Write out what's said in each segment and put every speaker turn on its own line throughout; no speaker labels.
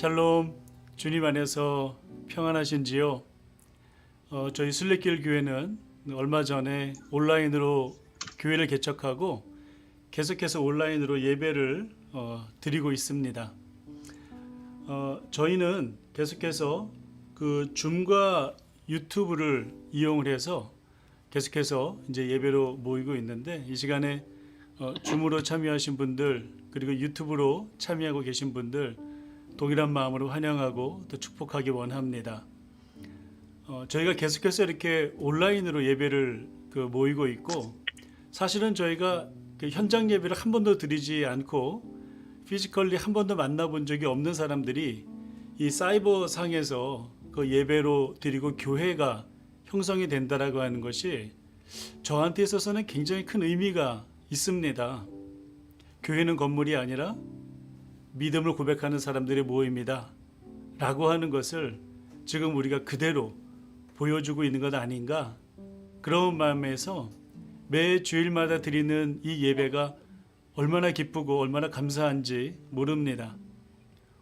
샬롬, 주님 안에서 평안하신지요? 저희 순례길 교회는 얼마 전에 온라인으로 교회를 개척하고 계속해서 온라인으로 예배를 드리고 있습니다. 저희는 계속해서 그 줌과 유튜브를 이용을 해서 계속해서 이제 예배로 모이고 있는데, 이 시간에 줌으로 참여하신 분들 그리고 유튜브로 참여하고 계신 분들 동일한 마음으로 환영하고 또 축복하기 원합니다. 저희가 계속해서 이렇게 온라인으로 예배를 모이고 있고, 사실은 저희가 현장 예배를 한 번도 드리지 않고 피지컬리 한 번도 만나본 적이 없는 사람들이 이 사이버 상에서 그 예배로 드리고 교회가 형성이 된다라고 하는 것이 저한테 있어서는 굉장히 큰 의미가 있습니다. 교회는 건물이 아니라 믿음을 고백하는 사람들의 모임이다 라고 하는 것을 지금 우리가 그대로 보여주고 있는 것 아닌가, 그런 마음에서 매 주일마다 드리는 이 예배가 얼마나 기쁘고 얼마나 감사한지 모릅니다.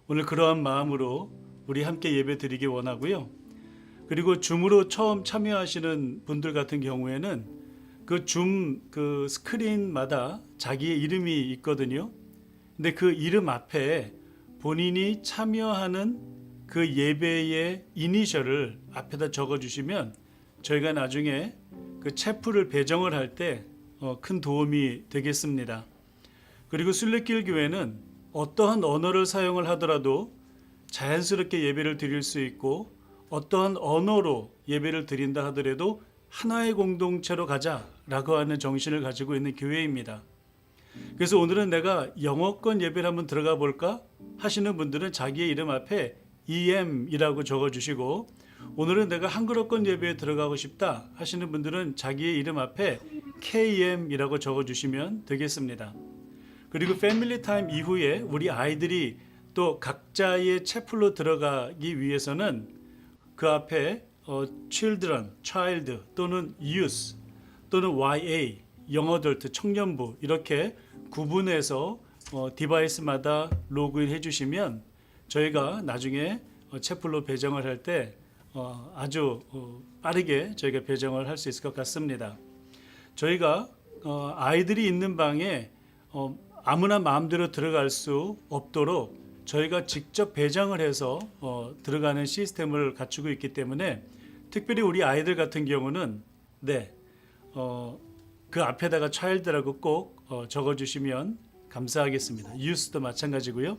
오늘 그러한 마음으로 우리 함께 예배 드리기 원하고요. 그리고 줌으로 처음 참여하시는 분들 같은 경우에는 그 줌 그 스크린마다 자기의 이름이 있거든요. 근데 그 이름 앞에 본인이 참여하는 그 예배의 이니셜을 앞에다 적어주시면 저희가 나중에 그 채플을 배정을 할 때 큰 도움이 되겠습니다. 그리고 순례길 교회는 어떠한 언어를 사용을 하더라도 자연스럽게 예배를 드릴 수 있고, 어떠한 언어로 예배를 드린다 하더라도 하나의 공동체로 가자라고 하는 정신을 가지고 있는 교회입니다. 그래서 오늘은 내가 영어권 예배를 한번 들어가 볼까 하시는 분들은 자기의 이름 앞에 EM이라고 적어주시고, 오늘은 내가 한글어권 예배에 들어가고 싶다 하시는 분들은 자기의 이름 앞에 KM이라고 적어주시면 되겠습니다. 그리고 패밀리 타임 이후에 우리 아이들이 또 각자의 채플로 들어가기 위해서는 그 앞에 children, child 또는 youth 또는 YA, young adult, 청년부 이렇게 구분해서 디바이스마다 로그인 해주시면 저희가 나중에 채플로 배정을 할 때 아주 빠르게 저희가 배정을 할 수 있을 것 같습니다. 저희가 아이들이 있는 방에 아무나 마음대로 들어갈 수 없도록 저희가 직접 배정을 해서 들어가는 시스템을 갖추고 있기 때문에, 특별히 우리 아이들 같은 경우는 그 앞에다가 child라고 꼭 적어주시면 감사하겠습니다. youth도 마찬가지고요.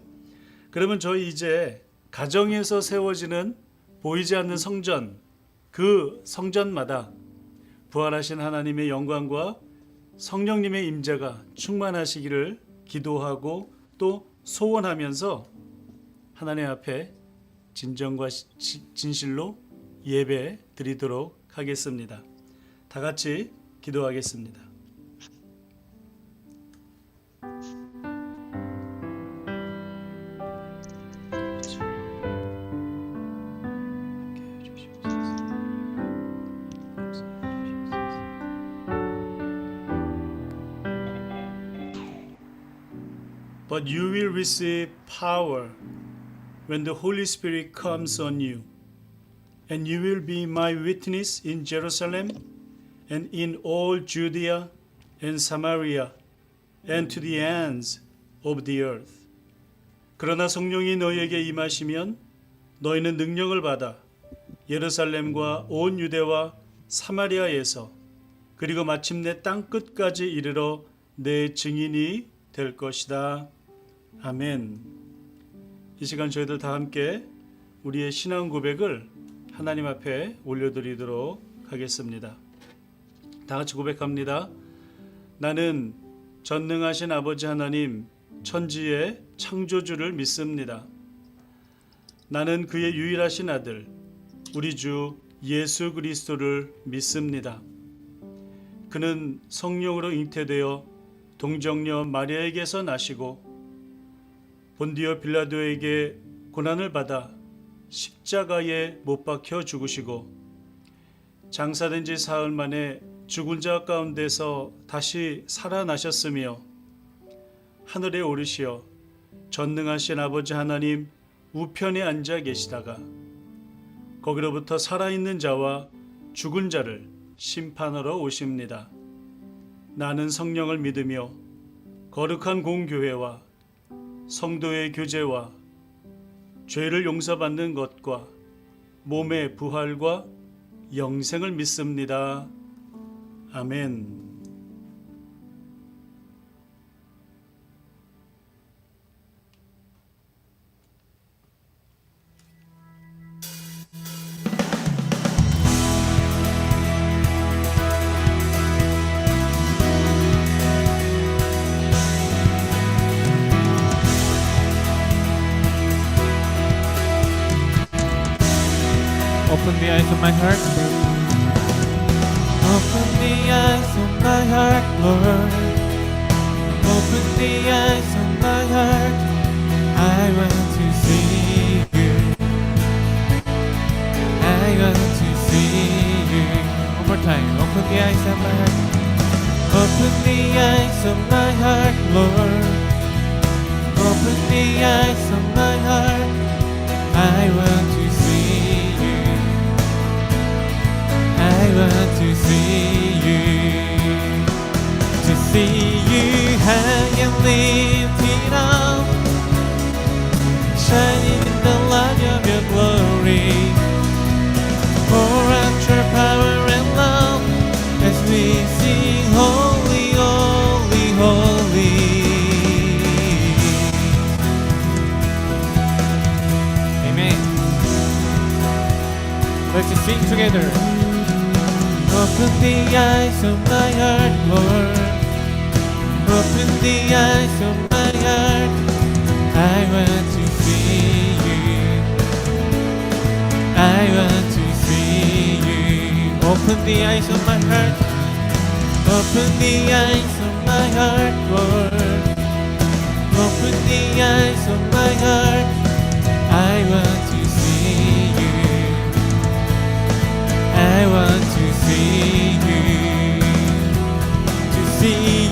그러면 저희 이제 가정에서 세워지는 보이지 않는 성전, 그 성전마다 부활하신 하나님의 영광과 성령님의 임재가 충만하시기를 기도하고 또 소원하면서 하나님 앞에 진정과 진실로 예배 드리도록 하겠습니다. 다 같이 기도하겠습니다. But you will receive power when the Holy Spirit comes on you, and you will be my witness in Jerusalem and in all Judea and Samaria and to the ends of the earth. 그러나 성령이 너희에게 임하시면 너희는 능력을 받아 예루살렘과 온 유대와 사마리아에서 그리고 마침내 땅 끝까지 이르러 내 증인이 될 것이다. 아멘. 이 시간 저희들 다 함께 우리의 신앙 고백을 하나님 앞에 올려드리도록 하겠습니다. 다 같이 고백합니다. 나는 전능하신 아버지 하나님 천지의 창조주를 믿습니다. 나는 그의 유일하신 아들 우리 주 예수 그리스도를 믿습니다. 그는 성령으로 잉태되어 동정녀 마리아에게서 나시고 본디오 빌라도에게 고난을 받아 십자가에 못 박혀 죽으시고 장사된 지 사흘 만에 죽은 자 가운데서 다시 살아나셨으며 하늘에 오르시어 전능하신 아버지 하나님 우편에 앉아 계시다가 거기로부터 살아있는 자와 죽은 자를 심판하러 오십니다. 나는 성령을 믿으며 거룩한 공교회와 성도의 교제와 죄를 용서받는 것과 몸의 부활과 영생을 믿습니다. 아멘.
Open the eyes of my heart. Open the eyes of my heart, Lord. Open the eyes of my heart. I want to see you. I want to see you. One more time. Open the eyes of my heart. Open the eyes of my heart, Lord. Open the eyes of my heart. I want to see you. I want to see you, to see you high and lifted up, shining in the light of your glory. Pour out your power and love as we sing holy, holy, holy. Amen. Let's sing together. Open the eyes of my heart, Lord. Open the eyes of my heart. I want to see you. I want to see you. Open the eyes of my heart. Open the eyes of my heart, Lord. Open the eyes of my heart. I want to see you. I want to see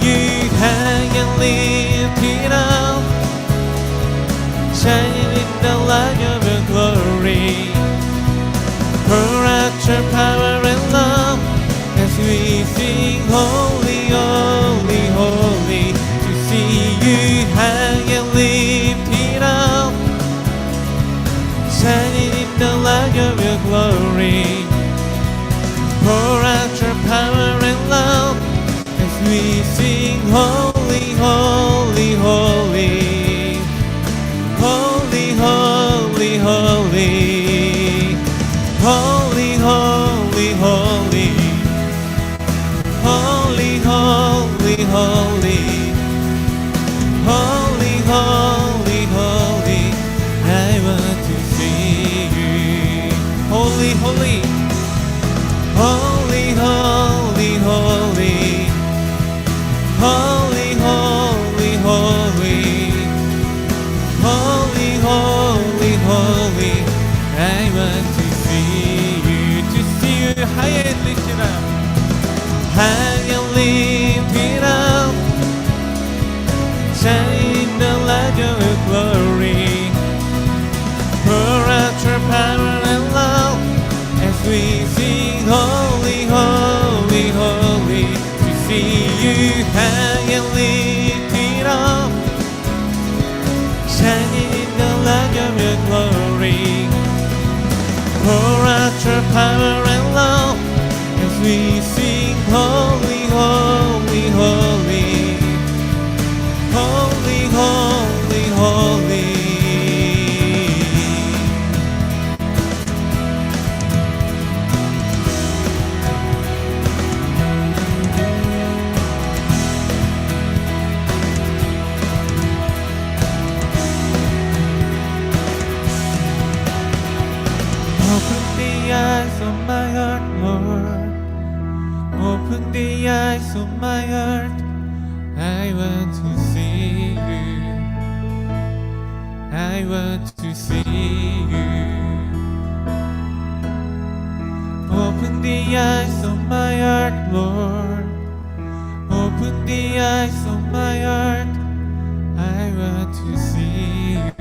you high and lifted up, shining in the light of your glory. Pour out your power and love as we sing holy, holy, holy. To see you high and lifted up, shining in the light of your glory. Pour out your power and love as we sing holy, holy, holy. Holy, holy, holy. Holy, holy, holy. Holy, holy, holy. Holy, holy, holy. I want to see you. Holy, holy. Holy, holy, holy. Holy, holy, holy. Holy, holy, holy. I want to see you high and lifted up. High and lifted up, shining in the light of your glory. Pour out your power and love as we sing holy, holy, holy. To see you high and lifted up, shining in the light of your glory. Pour out your power and love as we sing holy, holy, holy. Holy, holy, holy. Open the eyes of my heart, Lord. Open the eyes of my heart. I want to see you. I want to see you. Open the eyes of my heart, Lord. Open the eyes of my heart. I want to see you.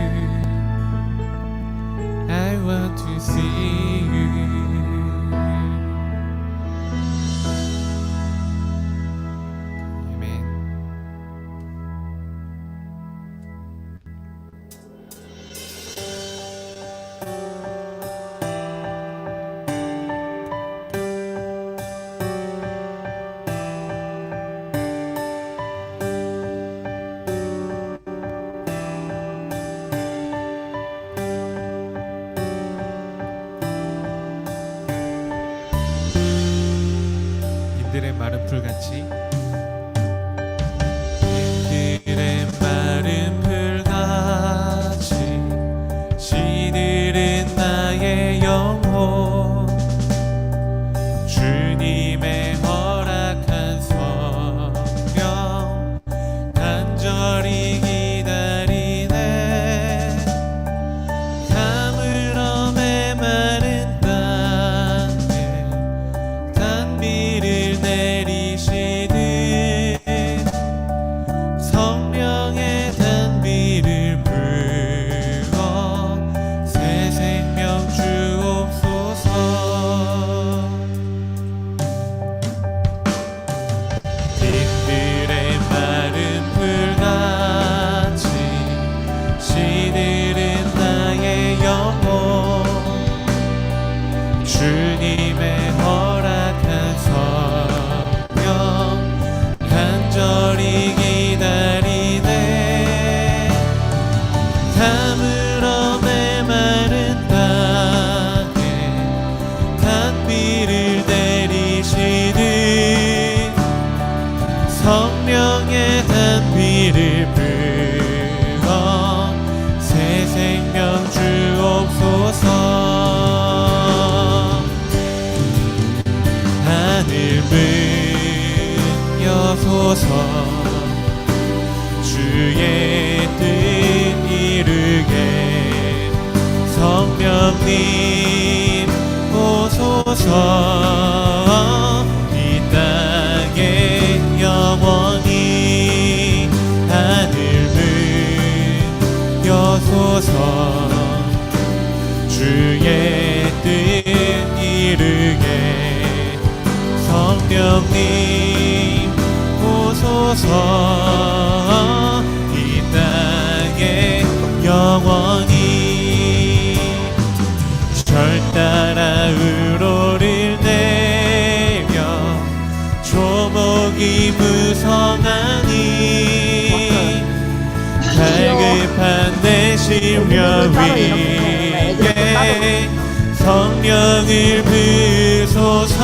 빈들의 마른 풀같이 빈들의 마른 풀같이 시들은 나의 영혼 주님의 허락한 성령 간절히 기다리네 가물어 메마른 땅에 단비를 내리시듯 성령의 단비를 부어 새 생명 주옵소서 빈들의 마른 풀같이 시들은 나의 영혼 주님의 허락한 성령 간절히 기다리네 가물어 메마른 땅에 단비를 내리시듯 성령의 단비를 부어 새 생명 주옵소서 하늘 문 여소서 주의 뜻 이루게 성령님 오소서 이 땅에 영원히 하늘 문 여소서 주의 뜻 이루게 성령님 오소서 이 땅에 영원히 절 따라 우로를 내며 조목이 무성하니 갈급한 내 심령 위에 성령을 부소서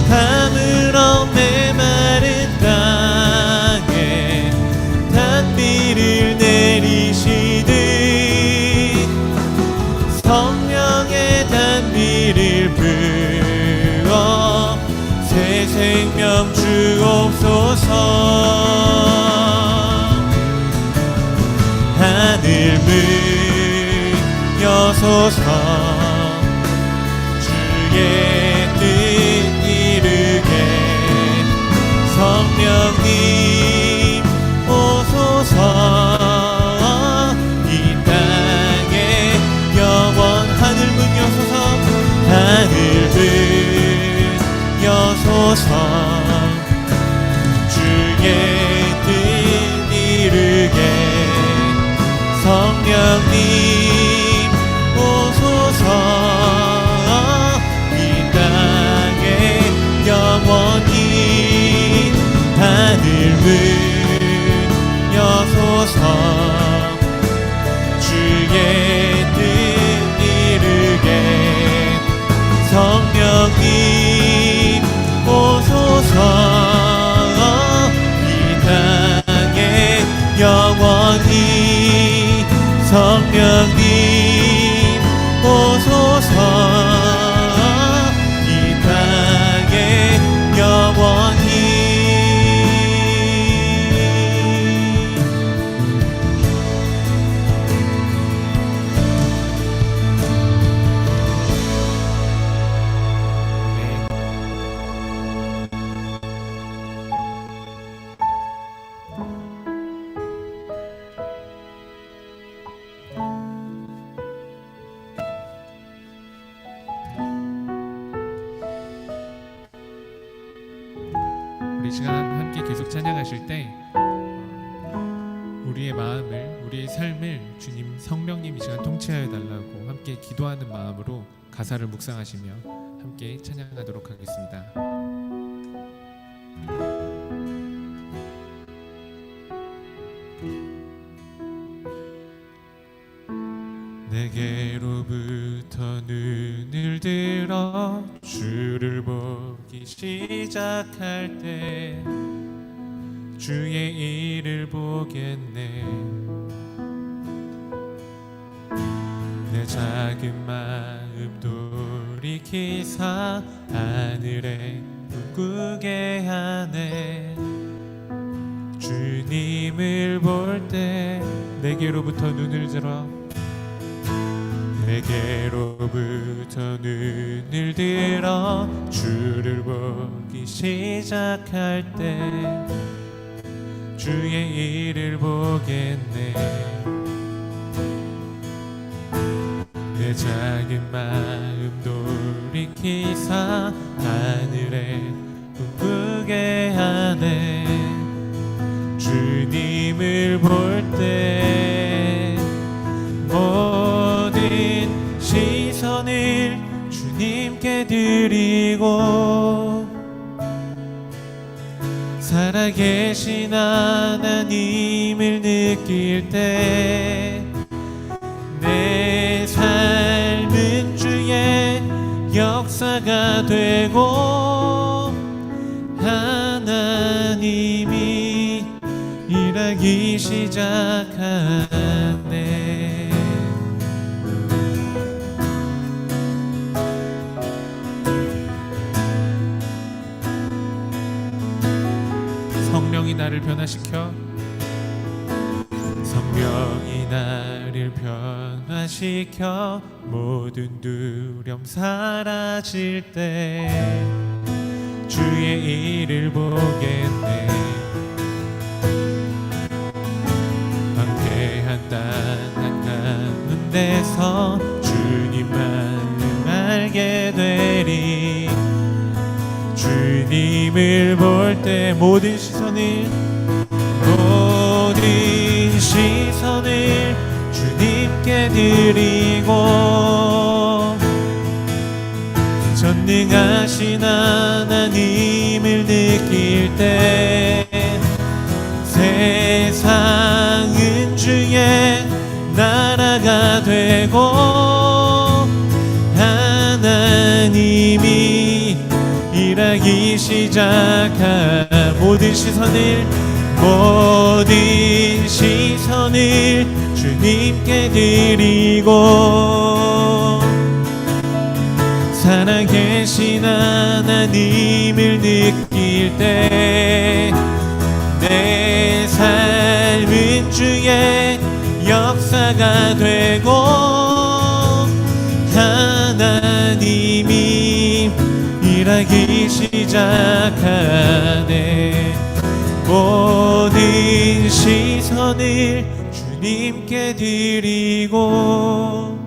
가물어 메마른 땅에 단비를 내리시듯 성령의 단비를 부어 새 생명 주옵소서 하늘 문 여소서 주의 뜻 이루게 성령님 오소서 이 땅에 영원 하늘 문 여소서 하늘 문 여소서 주의 뜻 이루게 성령님 오소서 이 땅에 영원히 하늘 문 여소서 주의 뜻 이루게 성령님 오소서 이 땅에 영원히 성령님 오소서 이 땅에 영원히 우리 시간 함께 계속 찬양하실 때 우리의 마음을 우리의 삶을 주님 성령님 이 시간 통치하여 달라고 함께 기도하는 마음으로 가사를 묵상하시며 함께 찬양하도록 하겠습니다. 내게로부터 눈을 들어 주를 보며 보기 시작할 때 주의 일을 보겠네. 내 작은 마음 돌이키사 하늘에 꿈꾸게 하네. 주님을 볼 때 내게로부터 눈을 들어 내게로부터 눈을 들어 주를 보기 시작할 때 주의 일을 보겠네. 내 작은 마음 돌이키사 하늘에 꿈꾸게 하네. 주님을 볼 때 모든 시선을 주님께 드리고 살아계신 하나님을 느낄 때 내 삶은 주의 역사가 되고 하나님이 일하기 시작하네. 성령이 나를 변화시켜 성령이 나를 변화시켜 모든 두려움 사라질 때 주의 일을 보겠네. 방대한 땅 한가운데서 주님만을 알게 되리. 주님을 볼 때 모든 시선을 주님께 드리고 전능하신 하나님을 느낄 때 세상은 주의 나라가 되고 하나님이 일하기 시작한 모든 시선을 주님께 드리고 살아계신 하나님을 느낄 때 내 삶은 주의 역사가 되고 하나님이 일하기 시작하네. 모든 시선을 주님께 드리고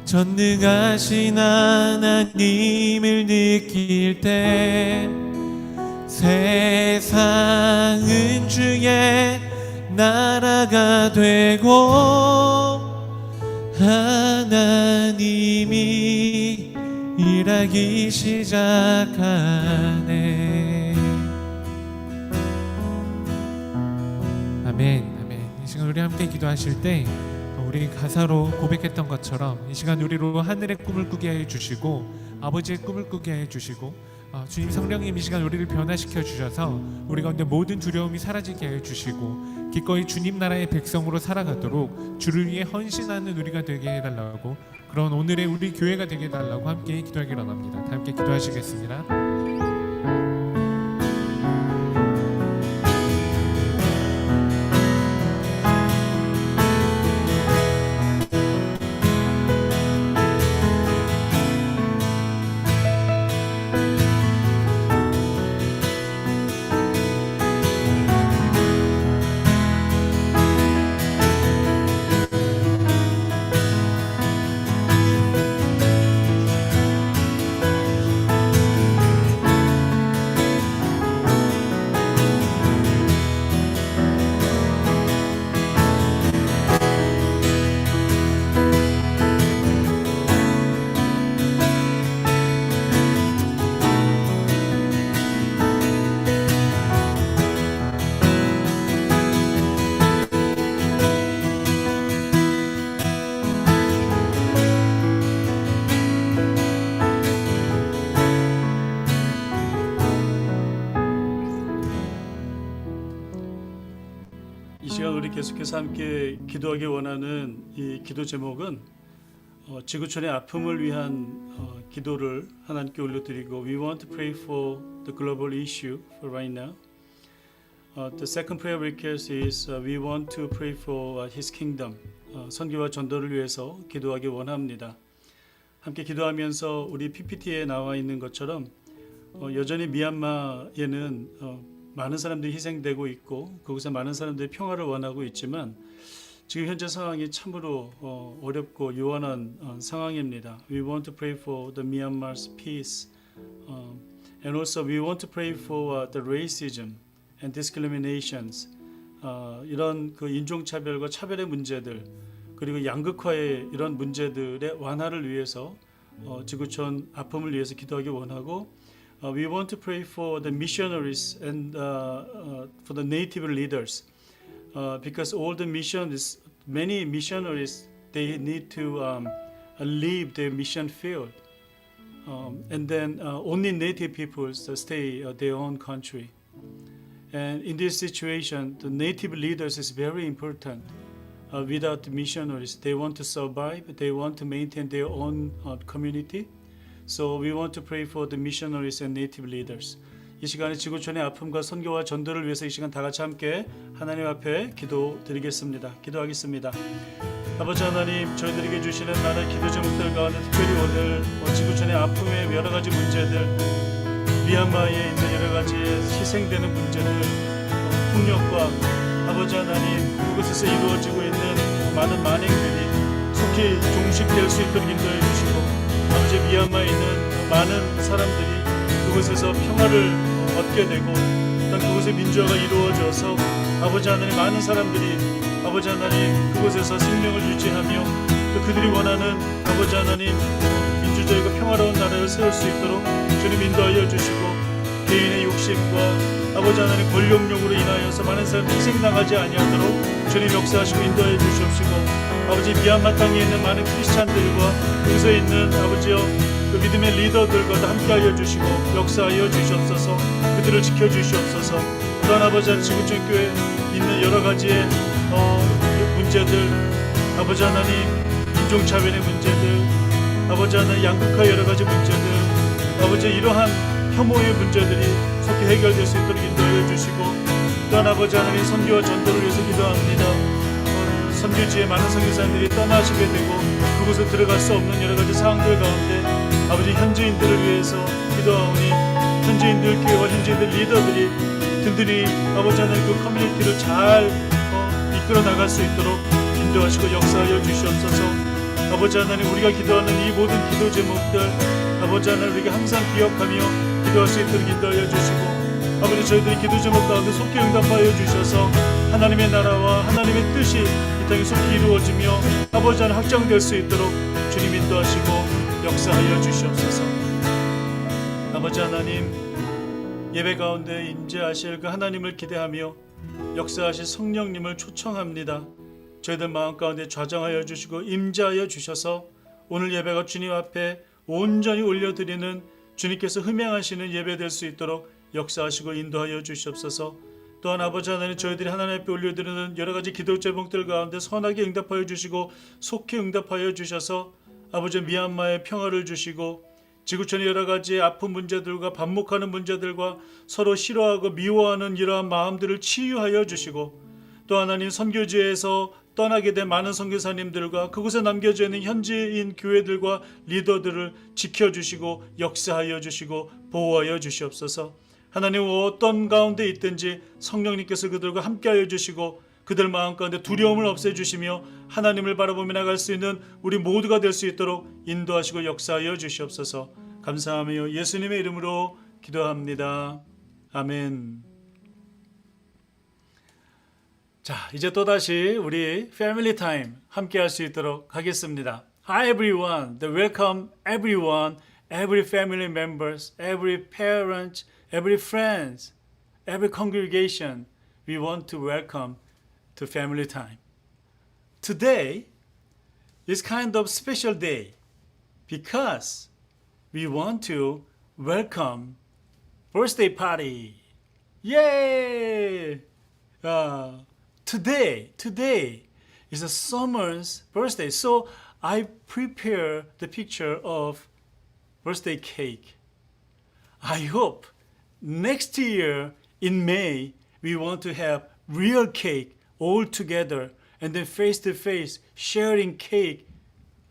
전능하신 하나님을 느낄 때 세상은 주의 나라가 되고 하나님이 일하기 시작하네. 아멘. 아멘. 이 시간 우리 함께 기도하실 때 우리 가사로 고백했던 것처럼 이 시간 우리로 하늘의 꿈을 꾸게 해 주시고 아버지의 꿈을 꾸게 해 주시고 주님 성령님 이 시간 우리를 변화시켜 주셔서 우리 가운데 모든 두려움이 사라지게 해 주시고 기꺼이 주님 나라의 백성으로 살아가도록 주를 위해 헌신하는 우리가 되게 해달라고, 그런 오늘의 우리 교회가 되게 해달라고 함께 기도하기 원합니다. 다 함께 기도하시겠습니다.
오늘 계속해서 함께 기도하기 원하는 이 기도 제목은 지구촌의 아픔을 위한 기도를 하나님께 올려드리고 We want to pray for the global issue for right now. The second prayer request is we want to pray for His kingdom. 선교와 전도를 위해서 기도하기 원합니다. 함께 기도하면서 우리 PPT에 나와 있는 것처럼 여전히 미얀마에는 많은 사람들이 희생되고 있고 그곳에 많은 사람들이 평화를 원하고 있지만 지금 현재 상황이 참으로 어렵고 요원한 상황입니다. We want to pray for the Myanmar's peace, and also we want to pray for the racism and discriminations. 이런 그 인종차별과 차별의 문제들 그리고 양극화의 이런 문제들의 완화를 위해서 지구촌 아픔을 위해서 기도하기 원하고. We want to pray for the missionaries and for the native leaders, because all the many missionaries, they need to leave their mission field, and then only native peoples stay their own country. And in this situation, the native leaders is very important. Without the missionaries, they want to survive, they want to maintain their own community. So we want to pray for the missionaries and native leaders. 이 시간에 지구촌의 아픔과 선교와 전도를 위해서 이 시간 다 같이 함께 하나님 앞에 기도드리겠습니다. 기도하겠습니다. 아버지 하나님, 저희들에게 주시는 많은 기도 제목들 가운데 특별히 오늘 지구촌의 아픔의 여러 가지 문제들, 미얀마에 있는 여러 가지 희생되는 문제들, 폭력과 아버지 하나님 그곳에서 이루어지고 있는 많은 만행들이 속히 종식될 수 있도록 인도해 주시고 아버지 미얀마에 있는 많은 사람들이 그곳에서 평화를 얻게 되고 또 그곳의 민주화가 이루어져서 아버지 하나님 많은 사람들이 아버지 하나님 그곳에서 생명을 유지하며 또 그들이 원하는 아버지 하나님 민주적이고 평화로운 나라를 세울 수 있도록 주님 인도하여 주시고 개인의 욕심과 아버지 하나님 권력욕으로 인하여서 많은 사람들이 희생당하지 아니하도록 주님 역사하시고 인도하여 주시옵시고 아버지 미얀마 땅에 있는 많은 크리스찬들과 그곳에 있는 아버지여 그 믿음의 리더들과도 함께하여 주시고 역사하여 주시옵소서. 그들을 지켜주시옵소서. 또한 아버지 하나님 지구촌 교회에 있는 여러 가지의 문제들 아버지 하나님 인종차별의 문제들 아버지 하나님 양극화 여러 가지 문제들 아버지 이러한 혐오의 문제들이 속히 해결될 수 있도록 인도하여 주시고 또한 아버지 하나님 선교와 전도를 위해서 기도합니다. 선교지에 많은 선교사님들이 떠나시게 되고 그곳에 들어갈 수 없는 여러 가지 상황들 가운데 아버지 현지인들을 위해서 기도하오니 현지인들 교회와 현지인들 리더들이 든든히 아버지 하나님 그 커뮤니티를 잘 이끌어 나갈 수 있도록 인도하시고 역사하여 주시옵소서. 아버지 하나님 우리가 기도하는 이 모든 기도 제목들 아버지 하나님 우리가 항상 기억하며 기도할 수 있도록 인도하여 주시고 아버지 저희들이 기도 제목 가운데 속히 응답하여 주셔서 하나님의 나라와 하나님의 뜻이 이 땅에 속히 이루어지며 아버지 하나님 확장될 수 있도록 주님 인도하시고 역사하여 주시옵소서. 아버지 하나님 예배 가운데 임재하실 그 하나님을 기대하며 역사하실 성령님을 초청합니다. 저희들 마음 가운데 좌정하여 주시고 임재하여 주셔서 오늘 예배가 주님 앞에 온전히 올려드리는 주님께서 흠양하시는 예배 될 수 있도록 역사하시고 인도하여 주시옵소서. 또한 아버지 하나님 저희들이 하나님 앞에 올려드리는 여러 가지 기도 제목들 가운데 선하게 응답하여 주시고 속히 응답하여 주셔서 아버지 미얀마의 평화를 주시고 지구촌의 여러 가지 아픈 문제들과 반목하는 문제들과 서로 싫어하고 미워하는 이러한 마음들을 치유하여 주시고 또 하나님 선교지에서 떠나게 된 많은 선교사님들과 그곳에 남겨져 있는 현지인 교회들과 리더들을 지켜주시고 역사하여 주시고 보호하여 주시옵소서. 하나님 어떤 가운데 있든지 성령님께서 그들과 함께하여 주시고 그들 마음 가운데 두려움을 없애주시며 하나님을 바라보며 나갈 수 있는 우리 모두가 될 수 있도록 인도하시고 역사하여 주시옵소서. 감사하며 예수님의 이름으로 기도합니다. 아멘. 자, 이제 또다시 우리 패밀리 타임 함께 할 수 있도록 하겠습니다. Hi everyone, welcome everyone, every family members, every parent, every friends, every congregation. We want to welcome to family time. Today is kind of special day because we want to welcome birthday party. Yay! today is someone's birthday. So I prepare the picture of birthday cake. I hope next year in May we want to have real cake all together and then face to face sharing cake.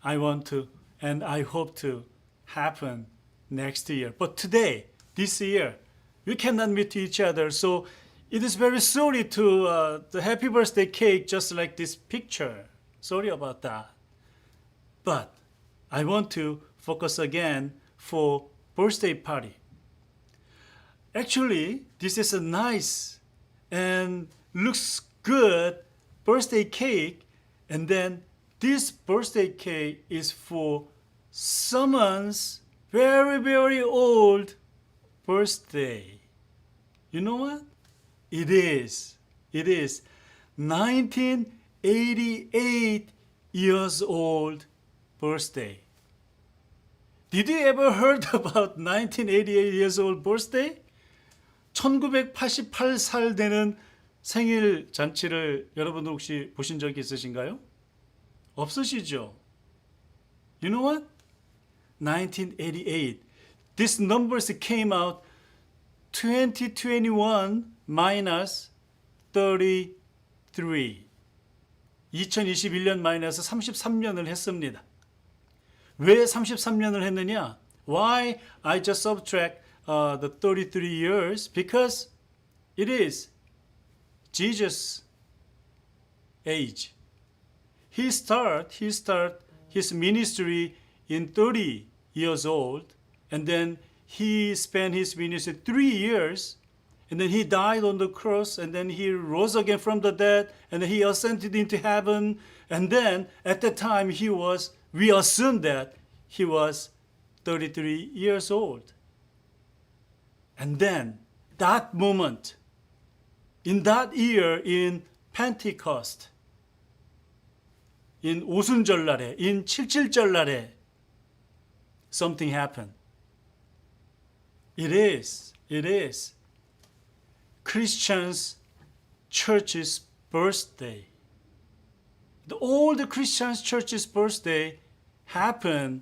I want to and I hope to happen next year. But today, this year, we cannot meet each other. So it is very sorry to the happy birthday cake just like this picture. Sorry about that. But I want to focus again for birthday party. Actually, this is a nice and looks good birthday cake, and then this birthday cake is for someone's very old birthday. You know what? It is 1988 years old birthday. Did you ever heard about 1988 years old birthday? 1988살 되는 생일 잔치를 여러분들 혹시 보신 적이 있으신가요? 없으시죠? You know what? 1988. These numbers came out 2021 minus 33. 2021년 마이너스 33년을 했습니다. 왜 33년을 했느냐? Why I just subtract the 33 years? Because it is Jesus' age. He start his ministry in 30 years old, and then he spent his ministry 3 years, and then he died on the cross, and then he rose again from the dead, and then he ascended into heaven, and then at that time we assume that he was 33 years old. And then that moment, in that year in Pentecost, in 오순절날에, in 칠칠절날에, something happened. It is Christians church's birthday. All the Christians church's birthday happened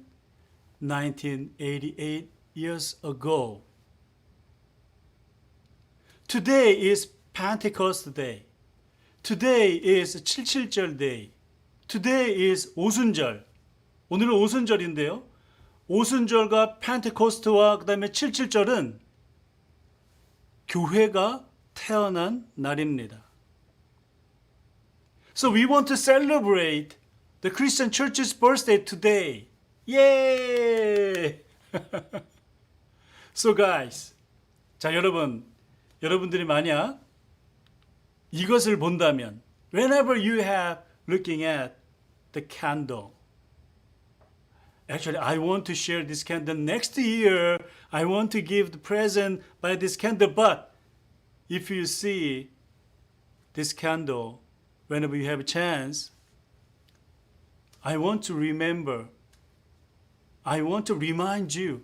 1988 years ago. Today is Pentecost Day. Today is 칠칠절 Day. Today is 오순절. 오늘은 오순절인데요. 오순절과 펜테코스트와 그 다음에 칠칠절은 교회가 태어난 날입니다. So we want to celebrate the Christian church's birthday today. Yay! So guys, 자 여러분들이 만약 이것을 본다면 whenever you have looking at the candle. Actually, I want to share this candle next year. I want to give the present by this candle. But if you see this candle, whenever you have a chance, I want to remember. I want to remind you.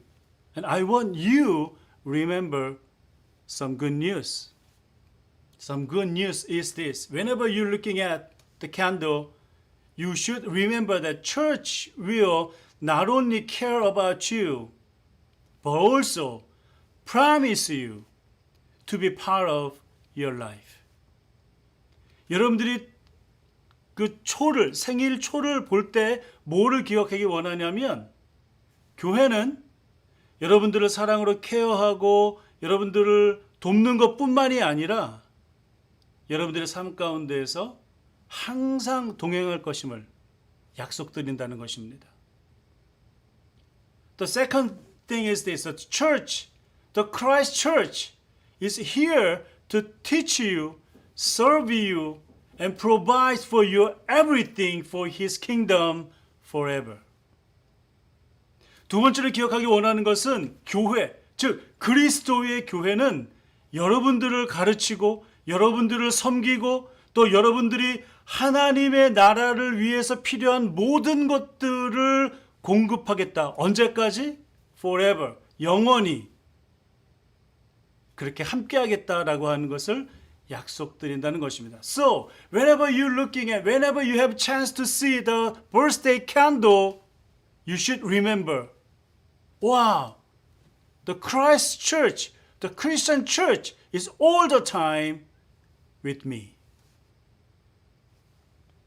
And I want you remember some good news. Some good news is this. Whenever you're looking at the candle, you should remember that church will not only care about you, but also promise you to be part of your life. 여러분들이 그 생일 초를 볼 때 뭐를 기억하기 원하냐면, 교회는 여러분들을 사랑으로 케어하고 여러분들을 돕는 것뿐만이 아니라 여러분들의 삶 가운데에서 항상 동행할 것임을 약속드린다는 것입니다. The second thing is this. The church, the Christ Church is here to teach you, serve you, and provide for you everything for His kingdom forever. 두 번째로 기억하기 원하는 것은 교회, 즉 그리스도의 교회는 여러분들을 가르치고 여러분들을 섬기고 또 여러분들이 하나님의 나라를 위해서 필요한 모든 것들을 공급하겠다. 언제까지? Forever. 영원히. 그렇게 함께 하겠다라고 하는 것을 약속드린다는 것입니다. So, whenever you're looking at, whenever you have a chance to see the birthday candle, you should remember, wow, the Christ Church, the Christian Church is all the time with me.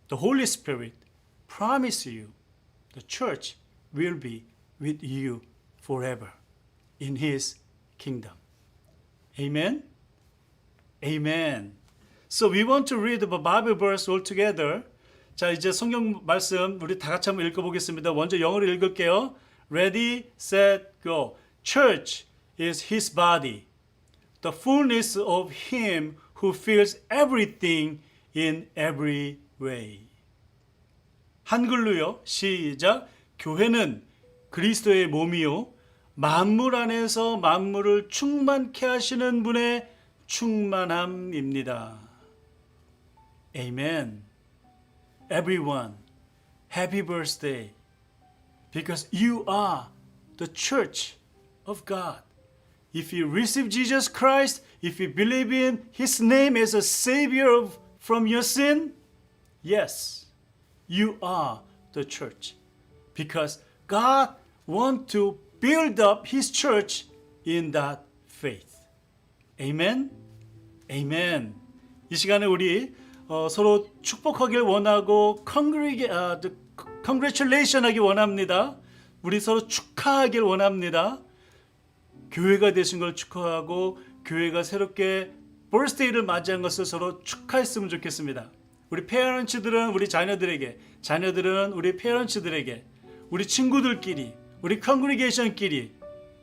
The Holy Spirit promise you the church will be with you forever in His kingdom. Amen? Amen. So we want to read the Bible verse all together. 자, 이제 성경 말씀 우리 다 같이 한번 읽어보겠습니다. 먼저 영어로 읽을게요. Ready, set, go. Church is His body, the fullness of Him who fills everything in every way. 한글로요. 시작. 교회는 그리스도의 몸이요. 만물 안에서 만물을 충만케 하시는 분의 충만함입니다. Amen. Everyone, happy birthday. Because you are the church of God. If you receive Jesus Christ, if you believe in His name as a Savior from your sin, yes, you are the church. Because God wants to build up His church in that faith. Amen? Amen. 이 시간에 우리 서로 축복하길 원하고 congratulation 하기 원합니다. 우리 서로 축하하길 원합니다. 교회가 되신 걸 축하하고 교회가 새롭게 birthday를 맞이한 것을 서로 축하했으면 좋겠습니다. 우리 페어런츠들은 우리 자녀들에게, 자녀들은 우리 페어런츠들에게, 우리 친구들끼리, 우리 컨그리게이션끼리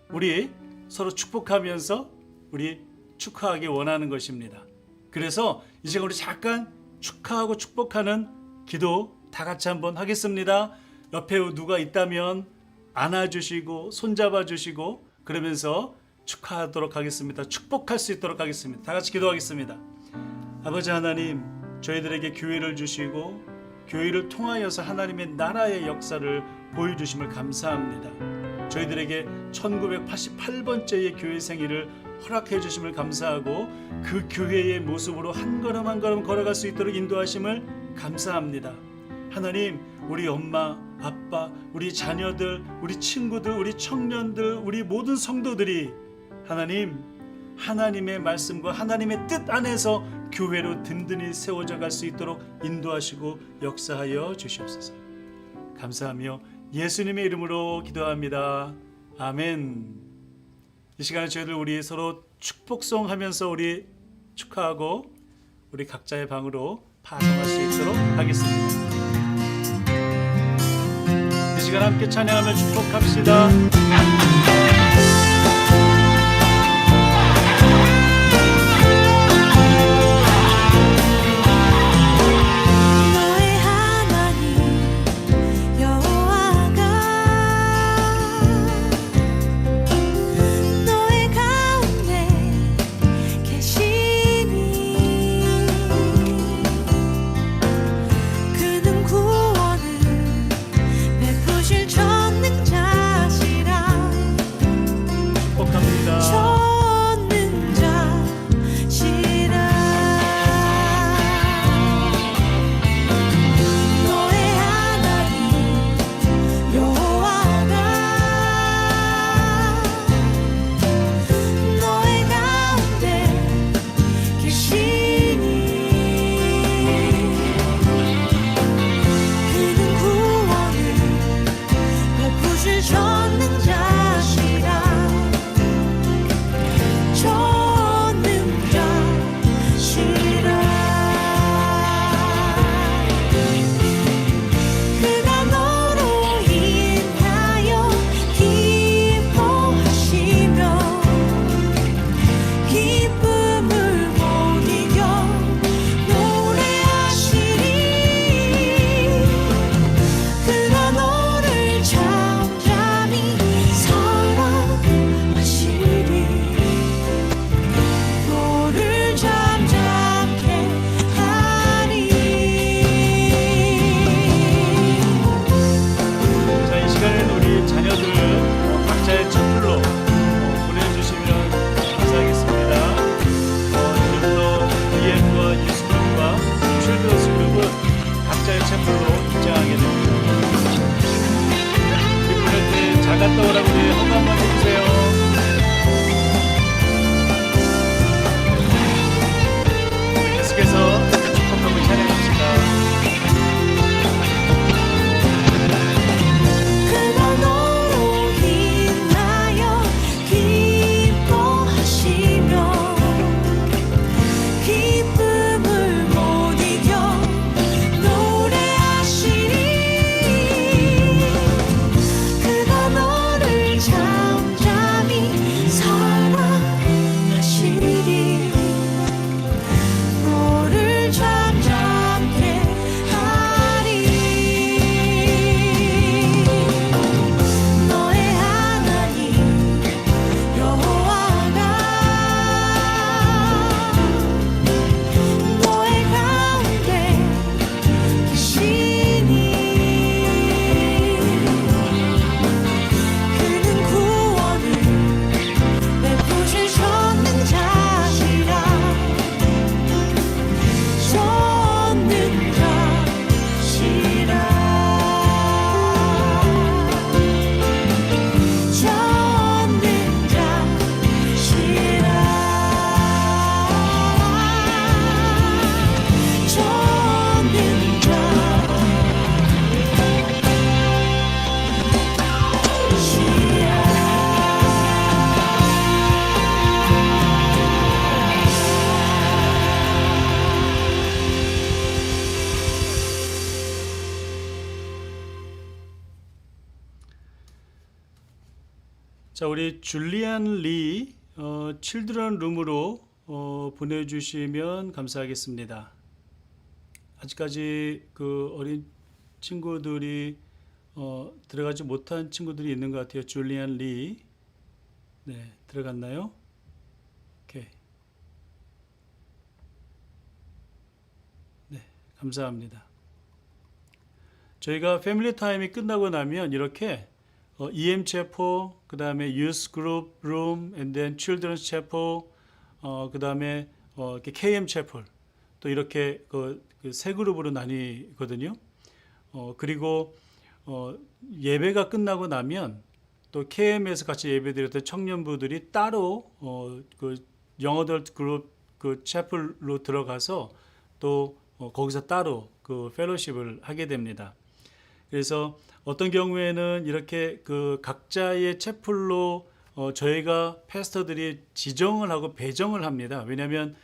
우리 서로 축복하면서 우리 축하하기 원하는 것입니다. 그래서 이 시간 우리 잠깐 축하하고 축복하는 기도 다 같이 한번 하겠습니다. 옆에 누가 있다면 안아주시고 손잡아주시고 그러면서 축하하도록 하겠습니다. 축복할 수 있도록 하겠습니다. 다 같이 기도하겠습니다. 아버지 하나님, 저희들에게 교회를 주시고 교회를 통하여서 하나님의 나라의 역사를 보여주심을 감사합니다. 저희들에게 1988번째의 교회 생일을 허락해 주심을 감사하고 그 교회의 모습으로 한 걸음 한 걸음 걸어갈 수 있도록 인도하심을 감사합니다. 하나님, 우리 엄마, 아빠, 우리 자녀들, 우리 친구들, 우리 청년들, 우리 모든 성도들이 하나님, 하나님의 말씀과 하나님의 뜻 안에서 교회로 든든히 세워져 갈 수 있도록 인도하시고 역사하여 주시옵소서. 감사하며 예수님의 이름으로 기도합니다. 아멘. 이 시간에 저희들 우리 서로 축복송 하면서 우리 축하하고 우리 각자의 방으로 파송할 수 있도록 하겠습니다. 이 시간 함께 찬양하며 축복합시다.
구원을 베푸실 전능자시라
헌금 한번 해주세요. 계속해서 축복하고 찬양합시다.
그가 너로 인하여 기뻐하시며 기쁨을 못 이겨 노래하시리. 그가 너를 잠잠히 사랑하시리. 너를 잠잠케 하리. 너의 하나님 여호와가 너의 가운데 계시니. 그는 구원을 베푸시는 자시라.
자, 우리 줄리안 리 칠드런 룸으로 보내주시면 감사하겠습니다. 아직까지 그 어린 친구들이 들어가지 못한 친구들이 있는 것 같아요. 줄리안 리, 네, 들어갔나요? 오케이, 네, 감사합니다. 저희가 패밀리 타임이 끝나고 나면 이렇게 EM Chapel, 그 다음에 Youth Group Room, and then Children's Chapel, 그 다음에 KM Chapel, 또 이렇게 세 그룹으로 나뉘거든요. 그리고 예배가 끝나고 나면 또 KM에서 같이 예배드렸던 청년부들이 따로 그 영어덜트 그룹 그 채플로 들어가서 또 거기서 따로 그 펠로십을 하게 됩니다. 그래서 어떤 경우에는 이렇게 그 각자의 채플로 저희가 패스터들이 지정을 하고 배정을 합니다. 왜냐하면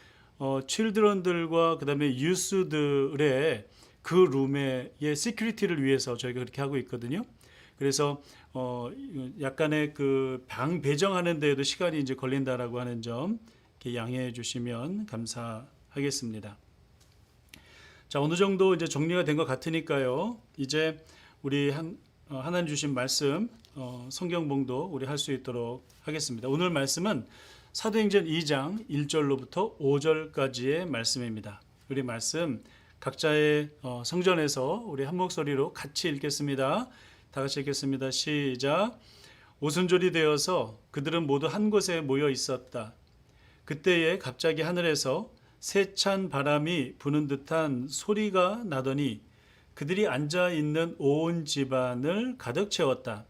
칠드런들과 그 다음에 유스들의 그 룸의 시큐리티를 위해서 저희가 그렇게 하고 있거든요. 그래서 약간의 그 방 배정하는 데에도 시간이 이제 걸린다라고 하는 점 이렇게 양해해 주시면 감사하겠습니다. 자, 어느 정도 이제 정리가 된 것 같으니까요. 이제 우리 하나님 주신 말씀 성경봉도 우리 할 수 있도록 하겠습니다. 오늘 말씀은 사도행전 2장 1절로부터 5절까지의 말씀입니다. 우리 말씀 각자의 성전에서 우리 한 목소리로 같이 읽겠습니다. 다 같이 읽겠습니다. 시작. 오순절이 되어서 그들은 모두 한 곳에 모여 있었다. 그때에 갑자기 하늘에서 세찬 바람이 부는 듯한 소리가 나더니 그들이 앉아 있는 온 집안을 가득 채웠다.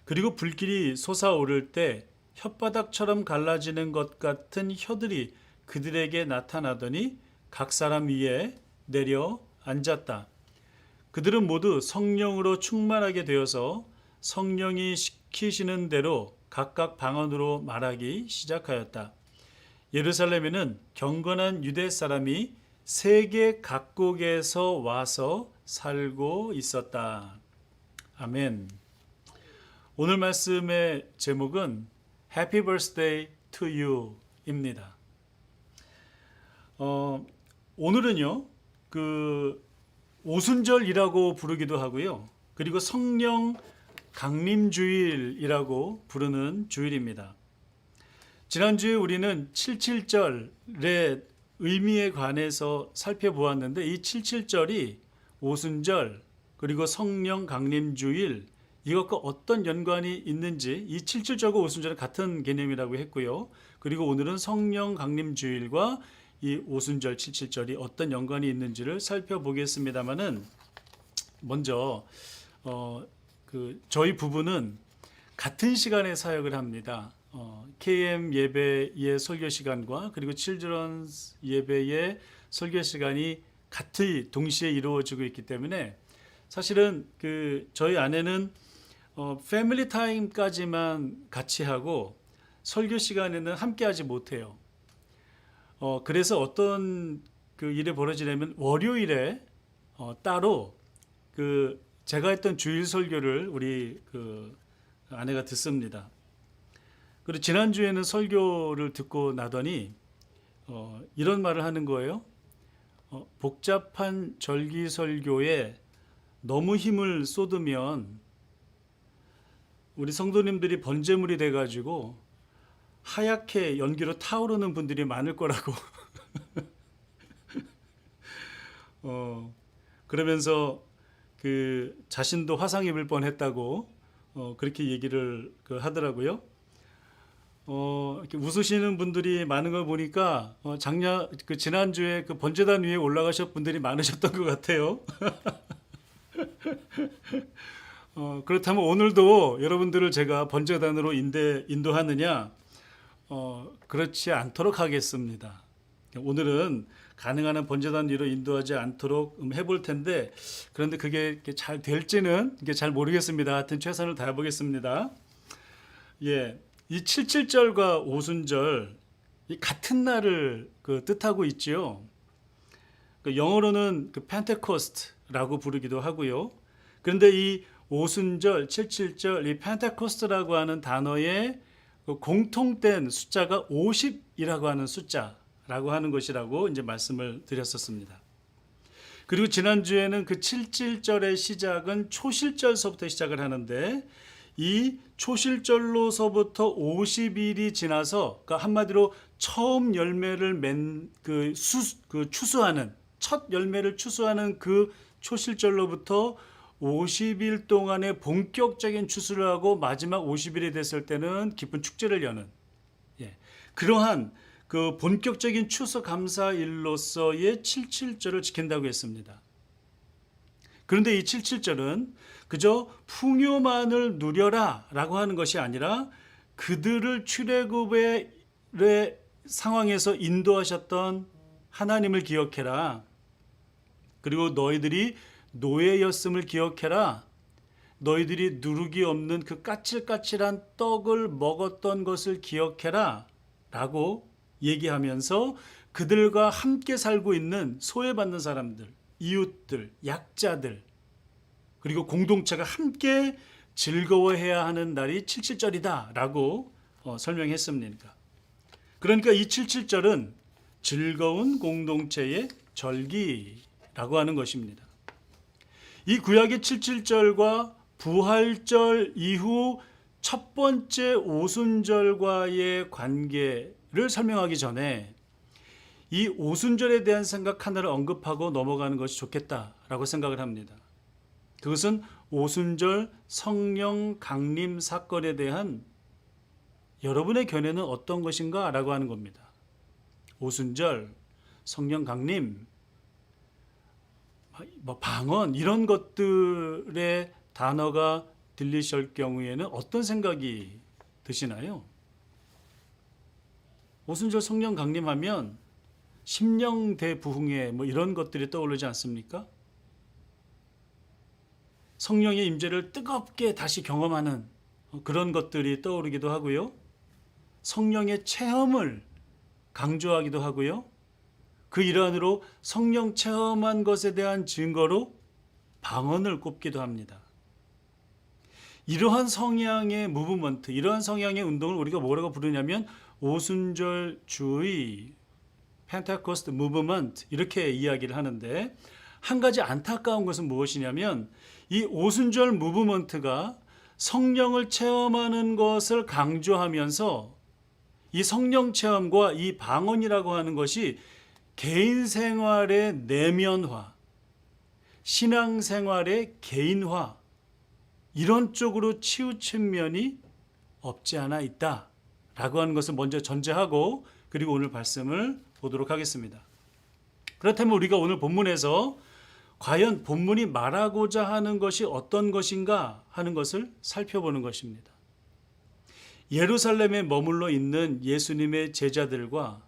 그리고 불길이 솟아오를 때 혓바닥처럼 갈라지는 것 같은 혀들이 그들에게 나타나더니 각 사람 위에 내려 앉았다. 그들은 모두 성령으로 충만하게 되어서 성령이 시키시는 대로 각각 방언으로 말하기 시작하였다. 예루살렘에는 경건한 유대 사람이 세계 각국에서 와서 살고 있었다. 아멘. 오늘 말씀의 제목은 Happy Birthday to You 입니다. 오늘은요, 그 오순절이라고 부르기도 하고요. 그리고 성령 강림주일이라고 부르는 주일입니다. 지난주에 우리는 77절의 의미에 관해서 살펴보았는데 이 77절이 오순절 그리고 성령 강림주일 이것과 어떤 연관이 있는지 이 77절과 오순절은 같은 개념이라고 했고요. 그리고 오늘은 성령 강림주일과 이 오순절 77절이 어떤 연관이 있는지를 살펴보겠습니다만은 먼저 저희 부부는 같은 시간에 사역을 합니다. KM 예배의 설교 시간과 그리고 칠드런스 예배의 설교 시간이 같이 동시에 이루어지고 있기 때문에 사실은 저희 아내는 패밀리 타임까지만 같이 하고 설교 시간에는 함께하지 못해요. 그래서 어떤 일이 벌어지냐면 월요일에 따로 제가 했던 주일 설교를 우리 아내가 듣습니다. 그리고 지난주에는 설교를 듣고 나더니 이런 말을 하는 거예요. 복잡한 절기 설교에 너무 힘을 쏟으면 우리 성도님들이 번제물이 돼가지고 하얗게 연기로 타오르는 분들이 많을 거라고 그러면서 자신도 화상 입을 뻔했다고 그렇게 얘기를 하더라고요. 이렇게 웃으시는 분들이 많은 걸 보니까 지난주에 번제단 위에 올라가셨 분들이 많으셨던 것 같아요. 그렇다면 오늘도 여러분들을 제가 번제단으로 인도하느냐? 그렇지 않도록 하겠습니다. 오늘은 가능한 한 번제단 위로 인도하지 않도록 해볼 텐데, 그런데 그게 잘 될지는 잘 모르겠습니다. 하여튼 최선을 다해보겠습니다. 예, 이 77절과 오순절 이 같은 날을 뜻하고 있지요. 영어로는 펜테코스트라고 부르기도 하고요. 그런데 이 오순절, 77절, 이 펜테코스트라고 하는 단어의 공통된 숫자가 50이라고 하는 숫자라고 하는 것이라고 이제 말씀을 드렸었습니다. 그리고 지난주에는 77절의 시작은 초실절서부터 시작을 하는데 이 초실절로서부터 50일이 지나서 한마디로 처음 열매를 추수하는 첫 열매를 추수하는 초실절로부터 50일 동안의 본격적인 추수를 하고 마지막 50일이 됐을 때는 기쁜 축제를 여는 그러한 본격적인 추수 감사일로서의 77절을 지킨다고 했습니다. 그런데 이 77절은 그저 풍요만을 누려라 라고 하는 것이 아니라 그들을 출애굽의 상황에서 인도하셨던 하나님을 기억해라. 그리고 너희들이 노예였음을 기억해라. 너희들이 누룩이 없는 까칠까칠한 떡을 먹었던 것을 기억해라 라고 얘기하면서 그들과 함께 살고 있는 소외받는 사람들, 이웃들, 약자들, 그리고 공동체가 함께 즐거워해야 하는 날이 77절이다 라고 설명했습니다. 그러니까 이 77절은 즐거운 공동체의 절기라고 하는 것입니다. 이 구약의 77절과 부활절 이후 첫 번째 오순절과의 관계를 설명하기 전에 이 오순절에 대한 생각 하나를 언급하고 넘어가는 것이 좋겠다라고 생각을 합니다. 그것은 오순절 성령 강림 사건에 대한 여러분의 견해는 어떤 것인가 라고 하는 겁니다. 오순절, 성령 강림, 방언 이런 것들의 단어가 들리실 경우에는 어떤 생각이 드시나요? 오순절 성령 강림하면 심령대 부흥회 이런 것들이 떠오르지 않습니까? 성령의 임재를 뜨겁게 다시 경험하는 그런 것들이 떠오르기도 하고요. 성령의 체험을 강조하기도 하고요. 그 일환으로 성령 체험한 것에 대한 증거로 방언을 꼽기도 합니다. 이러한 성향의 무브먼트, 이러한 성향의 운동을 우리가 뭐라고 부르냐면 오순절 주의, 펜테코스트 무브먼트 이렇게 이야기를 하는데, 한 가지 안타까운 것은 무엇이냐면 이 오순절 무브먼트가 성령을 체험하는 것을 강조하면서 이 성령 체험과 이 방언이라고 하는 것이 개인 생활의 내면화, 신앙 생활의 개인화 이런 쪽으로 치우친 면이 없지 않아 있다라고 하는 것을 먼저 전제하고 그리고 오늘 말씀을 보도록 하겠습니다. 그렇다면 우리가 오늘 본문에서 과연 본문이 말하고자 하는 것이 어떤 것인가 하는 것을 살펴보는 것입니다. 예루살렘에 머물러 있는 예수님의 제자들과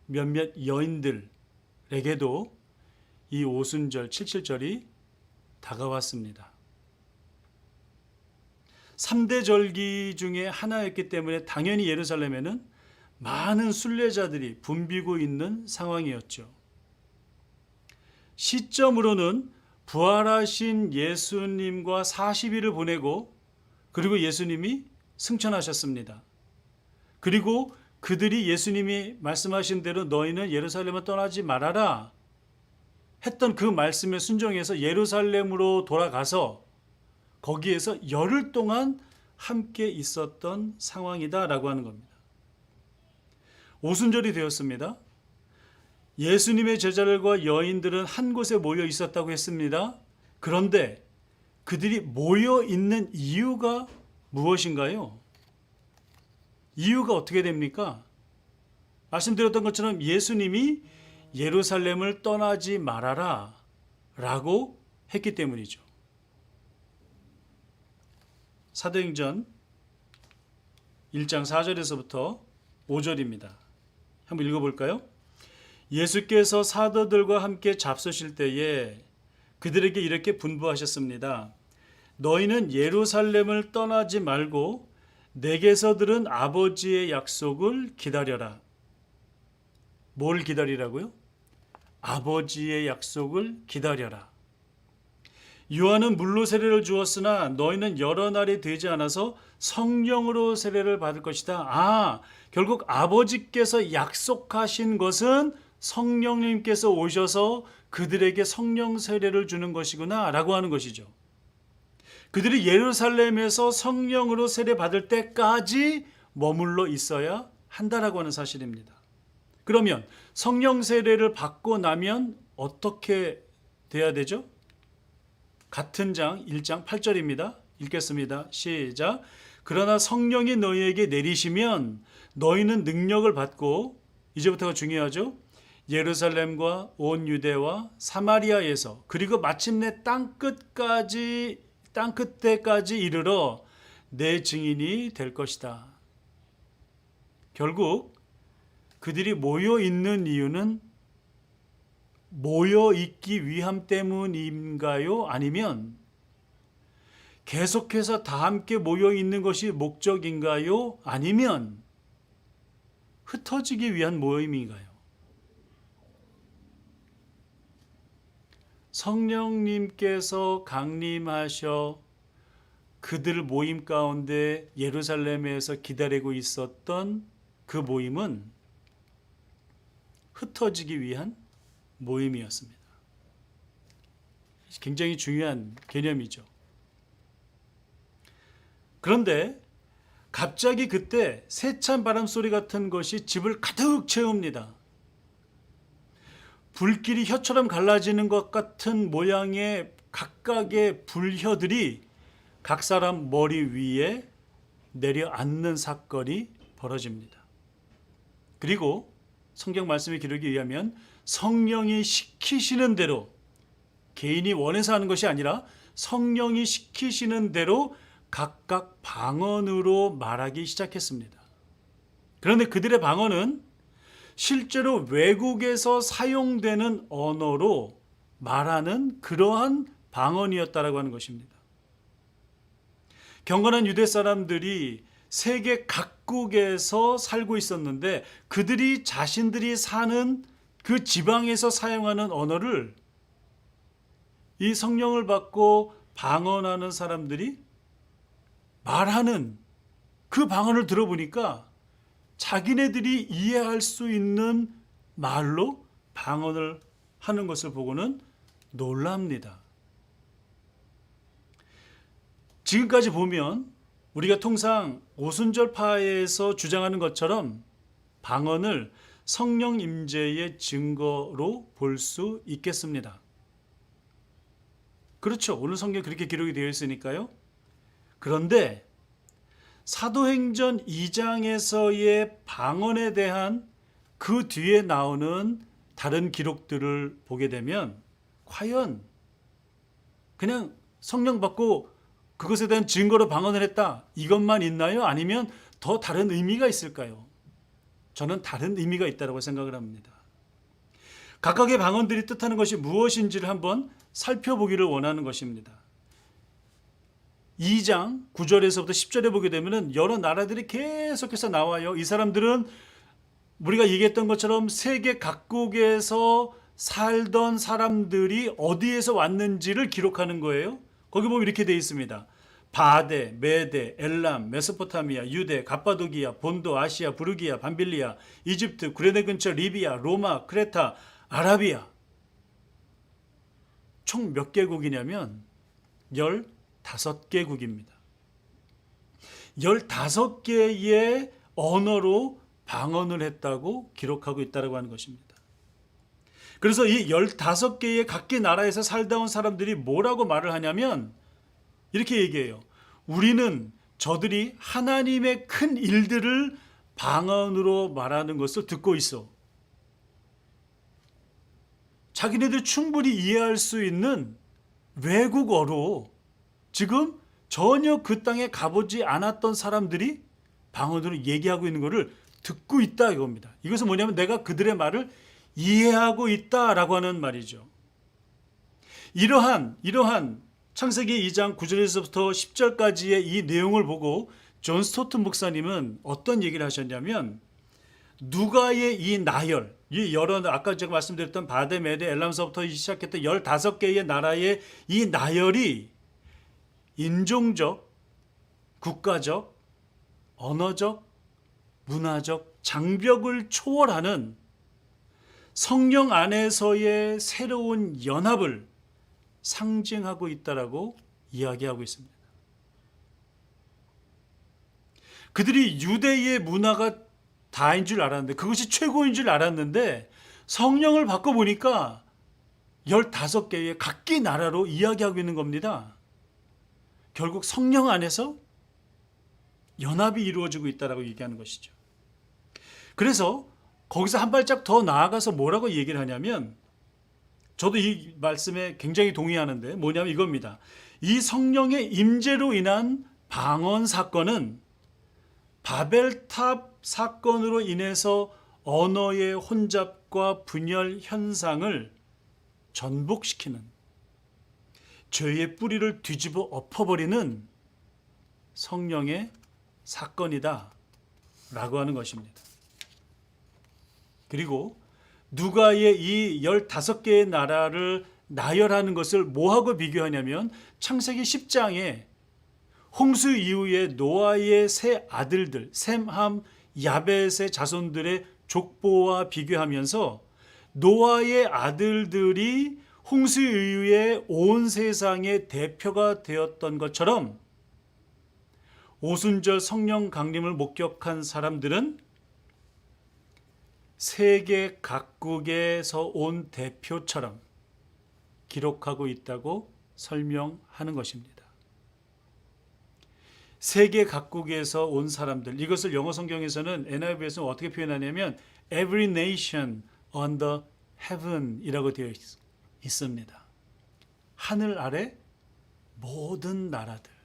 몇몇 여인들에게도 이 오순절 77절이 다가왔습니다. 3대 절기 중에 하나였기 때문에 당연히 예루살렘에는 많은 순례자들이 붐비고 있는 상황이었죠. 시점으로는 부활하신 예수님과 40일을 보내고 그리고 예수님이 승천하셨습니다. 그리고 그들이 예수님이 말씀하신 대로 너희는 예루살렘을 떠나지 말아라 했던 그 말씀에 순종해서 예루살렘으로 돌아가서 거기에서 열흘 동안 함께 있었던 상황이다라고 하는 겁니다. 오순절이 되었습니다. 예수님의 제자들과 여인들은 한 곳에 모여 있었다고 했습니다. 그런데 그들이 모여 있는 이유가 무엇인가요? 이유가 어떻게 됩니까? 말씀드렸던 것처럼 예수님이 예루살렘을 떠나지 말아라 라고 했기 때문이죠. 사도행전 1장 4절에서부터 5절입니다. 한번 읽어볼까요? 예수께서 사도들과 함께 잡수실 때에 그들에게 이렇게 분부하셨습니다. 너희는 예루살렘을 떠나지 말고 내게서 들은 아버지의 약속을 기다려라. 뭘 기다리라고요? 아버지의 약속을 기다려라. 요한은 물로 세례를 주었으나 너희는 여러 날이 되지 않아서 성령으로 세례를 받을 것이다. 결국 아버지께서 약속하신 것은 성령님께서 오셔서 그들에게 성령 세례를 주는 것이구나 라고 하는 것이죠. 그들이 예루살렘에서 성령으로 세례 받을 때까지 머물러 있어야 한다라고 하는 사실입니다. 그러면 성령 세례를 받고 나면 어떻게 돼야 되죠? 같은 장 1장 8절입니다. 읽겠습니다. 시작. 그러나 성령이 너희에게 내리시면 너희는 능력을 받고, 이제부터가 중요하죠. 예루살렘과 온 유대와 사마리아에서 그리고 마침내 땅끝에까지 이르러 내 증인이 될 것이다. 결국 그들이 모여 있는 이유는 모여 있기 위함 때문인가요? 아니면 계속해서 다 함께 모여 있는 것이 목적인가요? 아니면 흩어지기 위한 모임인가요? 성령님께서 강림하셔 그들 모임 가운데 예루살렘에서 기다리고 있었던 그 모임은 흩어지기 위한 모임이었습니다. 굉장히 중요한 개념이죠. 그런데 갑자기 그때 세찬 바람 소리 같은 것이 집을 가득 채웁니다. 불길이 혀처럼 갈라지는 것 같은 모양의 각각의 불혀들이 각 사람 머리 위에 내려앉는 사건이 벌어집니다. 그리고 성경 말씀의 기록에 의하면 성령이 시키시는 대로, 개인이 원해서 하는 것이 아니라 성령이 시키시는 대로 각각 방언으로 말하기 시작했습니다. 그런데 그들의 방언은 실제로 외국에서 사용되는 언어로 말하는 그러한 방언이었다라고 하는 것입니다. 경건한 유대 사람들이 세계 각국에서 살고 있었는데 그들이 자신들이 사는 그 지방에서 사용하는 언어를 이 성령을 받고 방언하는 사람들이 말하는 그 방언을 들어보니까 자기네들이 이해할 수 있는 말로 방언을 하는 것을 보고는 놀랍니다. 지금까지 보면 우리가 통상 오순절파에서 주장하는 것처럼 방언을 성령 임재의 증거로 볼 수 있겠습니다. 그렇죠. 오늘 성경에 그렇게 기록이 되어 있으니까요. 그런데 사도행전 2장에서의 방언에 대한 그 뒤에 나오는 다른 기록들을 보게 되면 과연 그냥 성령 받고 그것에 대한 증거로 방언을 했다. 이것만 있나요? 아니면 더 다른 의미가 있을까요? 저는 다른 의미가 있다고 생각을 합니다. 각각의 방언들이 뜻하는 것이 무엇인지를 한번 살펴보기를 원하는 것입니다. 2장 9절에서부터 10절에 보게 되면 여러 나라들이 계속해서 나와요. 이 사람들은 우리가 얘기했던 것처럼 세계 각국에서 살던 사람들이 어디에서 왔는지를 기록하는 거예요. 거기 보면 이렇게 되어 있습니다. 바데, 메데, 엘람, 메소포타미아, 유대, 갑바도기아, 본도, 아시아, 부르기아, 밤빌리아, 이집트, 구레네 근처 리비아, 로마, 크레타, 아라비아. 총 몇 개국이냐면 15개국입니다. 15개의 언어로 방언을 했다고 기록하고 있다고 하는 것입니다. 그래서 이 15개의 각기 나라에서 살다 온 사람들이 뭐라고 말을 하냐면 이렇게 얘기해요. 우리는 저들이 하나님의 큰 일들을 방언으로 말하는 것을 듣고 있어. 자기네들 충분히 이해할 수 있는 외국어로 지금 전혀 그 땅에 가보지 않았던 사람들이 방언으로 얘기하고 있는 것을 듣고 있다 이겁니다. 이것은 뭐냐면 내가 그들의 말을 이해하고 있다라고 하는 말이죠. 이러한 창세기 2장 9절에서부터 10절까지의 이 내용을 보고 존 스토튼 목사님은 어떤 얘기를 하셨냐면 누가의 이 나열, 이 여러 아까 제가 말씀드렸던 바데, 메데, 엘람서부터 시작했던 15개의 나라의 이 나열이 인종적, 국가적, 언어적, 문화적 장벽을 초월하는 성령 안에서의 새로운 연합을 상징하고 있다라고 이야기하고 있습니다. 그들이 유대의 문화가 다인 줄 알았는데 그것이 최고인 줄 알았는데 성령을 바꿔보니까 15개의 각기 나라로 이야기하고 있는 겁니다. 결국 성령 안에서 연합이 이루어지고 있다라고 얘기하는 것이죠. 그래서 거기서 한 발짝 더 나아가서 뭐라고 얘기를 하냐면 저도 이 말씀에 굉장히 동의하는데 뭐냐면 이겁니다. 이 성령의 임재로 인한 방언 사건은 바벨탑 사건으로 인해서 언어의 혼잡과 분열 현상을 전복시키는 죄의 뿌리를 뒤집어 엎어버리는 성령의 사건이다 라고 하는 것입니다. 그리고 누가의 이 15개의 나라를 나열하는 것을 뭐하고 비교하냐면 창세기 10장에 홍수 이후에 노아의 세 아들들 셈, 함, 야벳의 자손들의 족보와 비교하면서 노아의 아들들이 홍수 이후에 온 세상의 대표가 되었던 것처럼 오순절 성령 강림을 목격한 사람들은 세계 각국에서 온 대표처럼 기록하고 있다고 설명하는 것입니다. 세계 각국에서 온 사람들, 이것을 영어 성경에서는 NIV에서는 어떻게 표현하냐면 Every nation under heaven 이라고 되어 있습니다. 하늘 아래 모든 나라들.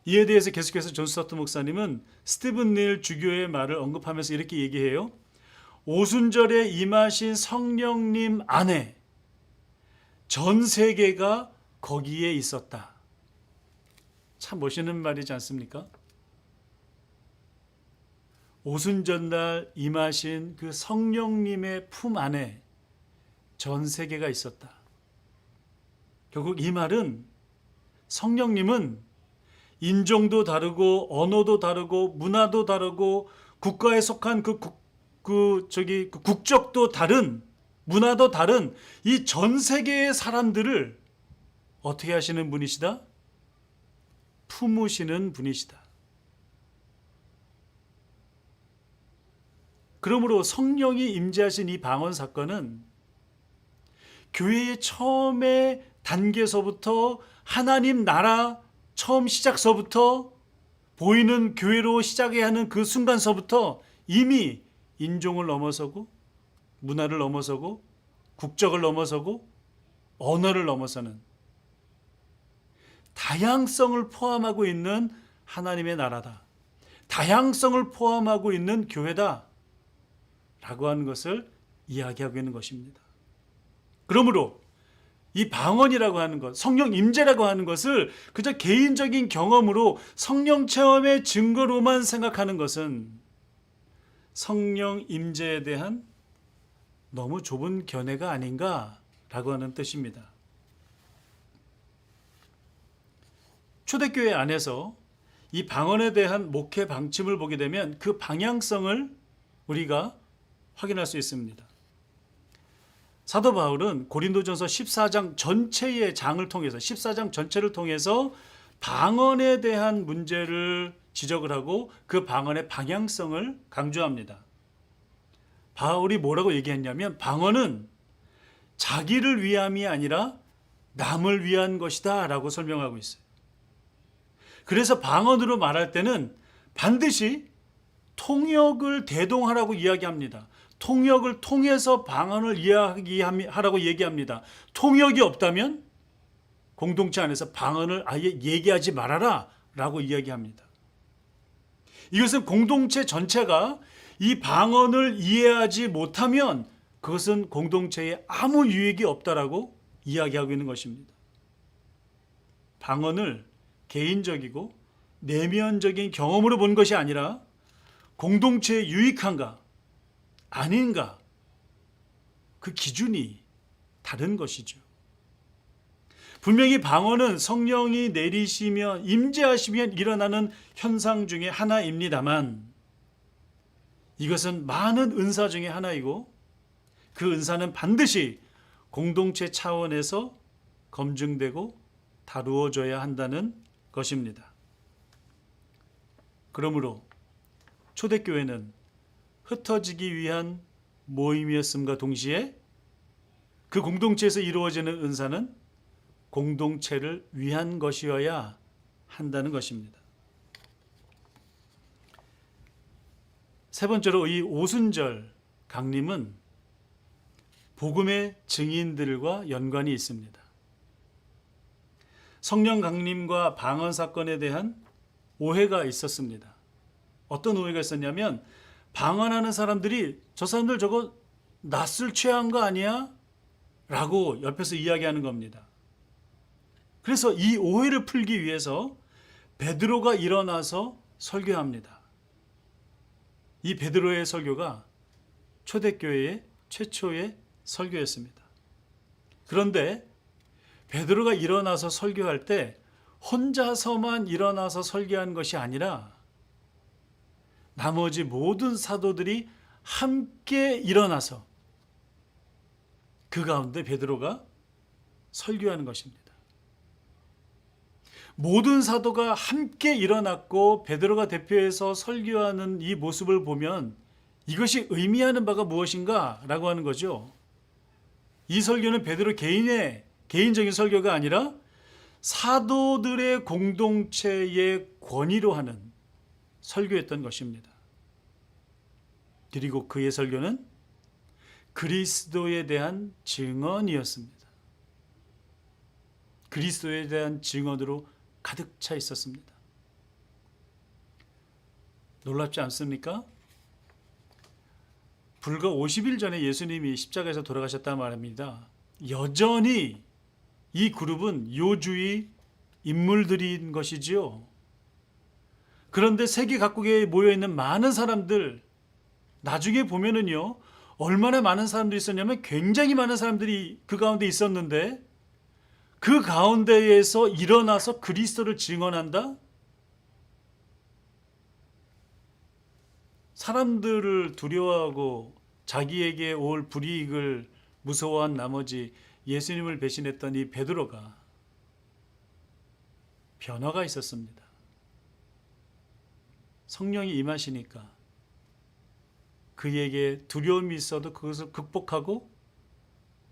이에 대해서 계속해서 존 스토튼 목사님은 스티븐 닐 주교의 말을 언급하면서 이렇게 얘기해요. 오순절에 임하신 성령님 안에 전 세계가 거기에 있었다. 참 멋있는 말이지 않습니까? 오순절날 임하신 그 성령님의 품 안에 전 세계가 있었다. 결국 이 말은 성령님은 인종도 다르고 언어도 다르고 문화도 다르고 국가에 속한 국적도 다른 문화도 다른 이 전 세계의 사람들을 어떻게 하시는 분이시다? 품으시는 분이시다. 그러므로 성령이 임재하신 이 방언 사건은 교회의 처음의 단계서부터 하나님 나라 처음 시작서부터 보이는 교회로 시작해야 하는 그 순간서부터 이미 인종을 넘어서고 문화를 넘어서고 국적을 넘어서고 언어를 넘어서는 다양성을 포함하고 있는 하나님의 나라다. 다양성을 포함하고 있는 교회다. 라고 하는 것을 이야기하고 있는 것입니다. 그러므로 이 방언이라고 하는 것, 성령 임재라고 하는 것을 그저 개인적인 경험으로 성령 체험의 증거로만 생각하는 것은 성령 임재에 대한 너무 좁은 견해가 아닌가라고 하는 뜻입니다. 초대교회 안에서 이 방언에 대한 목회 방침을 보게 되면 그 방향성을 우리가 확인할 수 있습니다. 사도 바울은 고린도전서 14장 전체의 장을 통해서 14장 전체를 통해서 방언에 대한 문제를 지적을 하고 그 방언의 방향성을 강조합니다. 바울이 뭐라고 얘기했냐면 방언은 자기를 위함이 아니라 남을 위한 것이다 라고 설명하고 있어요. 그래서 방언으로 말할 때는 반드시 통역을 대동하라고 이야기합니다. 통역을 통해서 방언을 이야기하라고 얘기합니다. 통역이 없다면 공동체 안에서 방언을 아예 얘기하지 말아라 라고 이야기합니다. 이것은 공동체 전체가 이 방언을 이해하지 못하면 그것은 공동체에 아무 유익이 없다라고 이야기하고 있는 것입니다. 방언을 개인적이고 내면적인 경험으로 본 것이 아니라 공동체에 유익한가 아닌가 그 기준이 다른 것이죠. 분명히 방언은 성령이 내리시면 임재하시면 일어나는 현상 중에 하나입니다만 이것은 많은 은사 중에 하나이고 그 은사는 반드시 공동체 차원에서 검증되고 다루어져야 한다는 것입니다. 그러므로 초대교회는 흩어지기 위한 모임이었음과 동시에 그 공동체에서 이루어지는 은사는 공동체를 위한 것이어야 한다는 것입니다. 세 번째로 이 오순절 강림은 복음의 증인들과 연관이 있습니다. 성령 강림과 방언 사건에 대한 오해가 있었습니다. 어떤 오해가 있었냐면 방언하는 사람들이 저 사람들 저거 낯술 취한 거 아니야? 라고 옆에서 이야기하는 겁니다. 그래서 이 오해를 풀기 위해서 베드로가 일어나서 설교합니다. 이 베드로의 설교가 초대교회의 최초의 설교였습니다. 그런데 베드로가 일어나서 설교할 때 혼자서만 일어나서 설교한 것이 아니라 나머지 모든 사도들이 함께 일어나서 그 가운데 베드로가 설교하는 것입니다. 모든 사도가 함께 일어났고 베드로가 대표해서 설교하는 이 모습을 보면 이것이 의미하는 바가 무엇인가 라고 하는 거죠. 이 설교는 베드로 개인적인 설교가 아니라 사도들의 공동체의 권위로 하는 설교였던 것입니다. 그리고 그의 설교는 그리스도에 대한 증언이었습니다. 그리스도에 대한 증언으로 가득 차 있었습니다. 놀랍지 않습니까? 불과 50일 전에 예수님이 십자가에서 돌아가셨단 말입니다. 여전히 이 그룹은 요주의 인물들인 것이지요. 그런데 세계 각국에 모여있는 많은 사람들, 나중에 보면은요, 얼마나 많은 사람들이 있었냐면 굉장히 많은 사람들이 그 가운데 있었는데 그 가운데에서 일어나서 그리스도를 증언한다? 사람들을 두려워하고 자기에게 올 불이익을 무서워한 나머지 예수님을 배신했던 이 베드로가 변화가 있었습니다. 성령이 임하시니까 그에게 두려움이 있어도 그것을 극복하고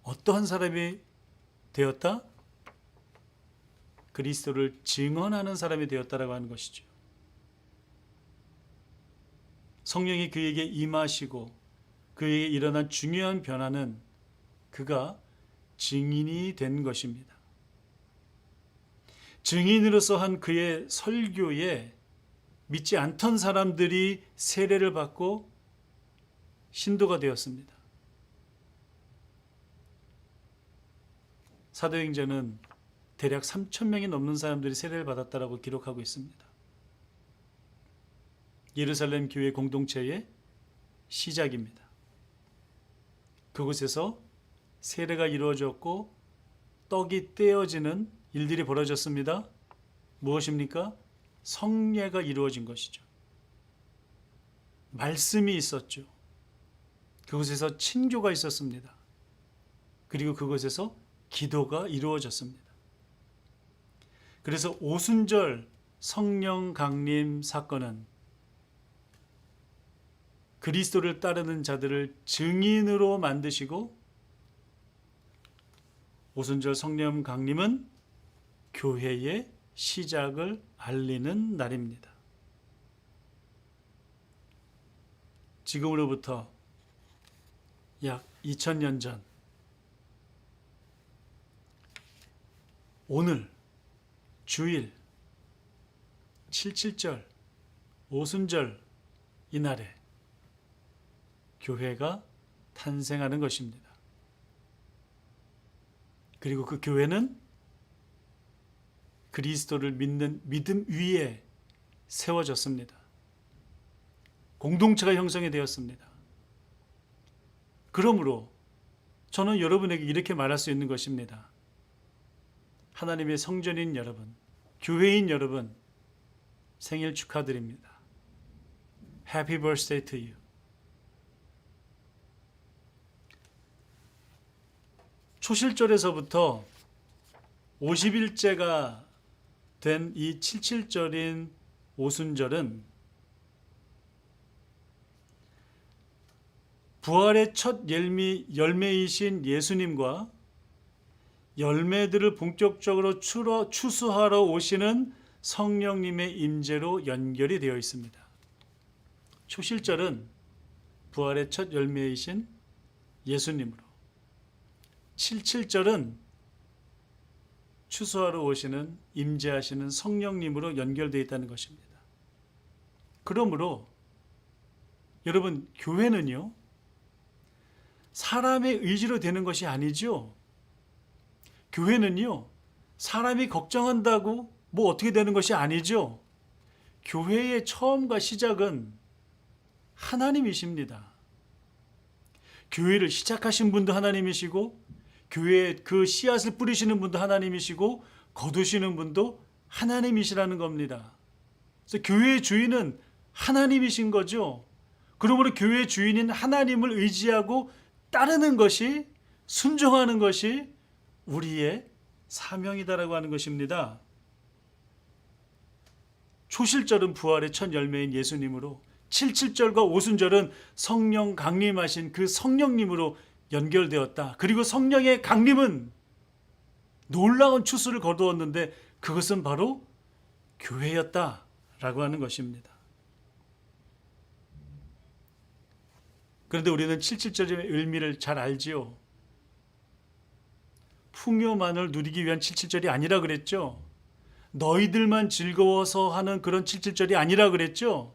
어떠한 사람이 되었다? 그리스도를 증언하는 사람이 되었다라고 하는 것이죠. 성령이 그에게 임하시고 그에게 일어난 중요한 변화는 그가 증인이 된 것입니다. 증인으로서 한 그의 설교에 믿지 않던 사람들이 세례를 받고 신도가 되었습니다. 사도행전은 대략 3,000명이 넘는 사람들이 세례를 받았다라고 기록하고 있습니다. 예루살렘 교회 공동체의 시작입니다. 그곳에서 세례가 이루어졌고 떡이 떼어지는 일들이 벌어졌습니다. 무엇입니까? 성례가 이루어진 것이죠. 말씀이 있었죠. 그곳에서 친교가 있었습니다. 그리고 그곳에서 기도가 이루어졌습니다. 그래서 오순절 성령 강림 사건은 그리스도를 따르는 자들을 증인으로 만드시고, 오순절 성령 강림은 교회의 시작을 알리는 날입니다. 지금으로부터 약 2000년 전, 오늘 주일 77절 오순절 이날에 교회가 탄생하는 것입니다. 그리고 그 교회는 그리스도를 믿는 믿음 위에 세워졌습니다. 공동체가 형성이 되었습니다. 그러므로 저는 여러분에게 이렇게 말할 수 있는 것입니다. 하나님의 성전인 여러분, 교회인 여러분, 생일 축하드립니다. Happy birthday to you. 초실절에서부터 50일째가 된 이 77절인 오순절은 부활의 첫 열매이신 예수님과 열매들을 본격적으로 추수하러 오시는 성령님의 임재로 연결이 되어 있습니다. 초실절은 부활의 첫 열매이신 예수님으로, 77절은 추수하러 오시는 임재하시는 성령님으로 연결되어 있다는 것입니다. 그러므로 여러분, 교회는요, 사람의 의지로 되는 것이 아니죠. 교회는요, 사람이 걱정한다고 뭐 어떻게 되는 것이 아니죠. 교회의 처음과 시작은 하나님이십니다. 교회를 시작하신 분도 하나님이시고, 교회에 그 씨앗을 뿌리시는 분도 하나님이시고, 거두시는 분도 하나님이시라는 겁니다. 그래서 교회의 주인은 하나님이신 거죠. 그러므로 교회의 주인인 하나님을 의지하고 따르는 것이, 순종하는 것이 우리의 사명이다라고 하는 것입니다. 초실절은 부활의 첫 열매인 예수님으로, 77절과 오순절은 성령 강림하신 그 성령님으로 연결되었다. 그리고 성령의 강림은 놀라운 추수를 거두었는데 그것은 바로 교회였다라고 하는 것입니다. 그런데 우리는 77절의 의미를 잘 알지요. 풍요만을 누리기 위한 77절이 아니라 그랬죠. 너희들만 즐거워서 하는 그런 77절이 아니라 그랬죠.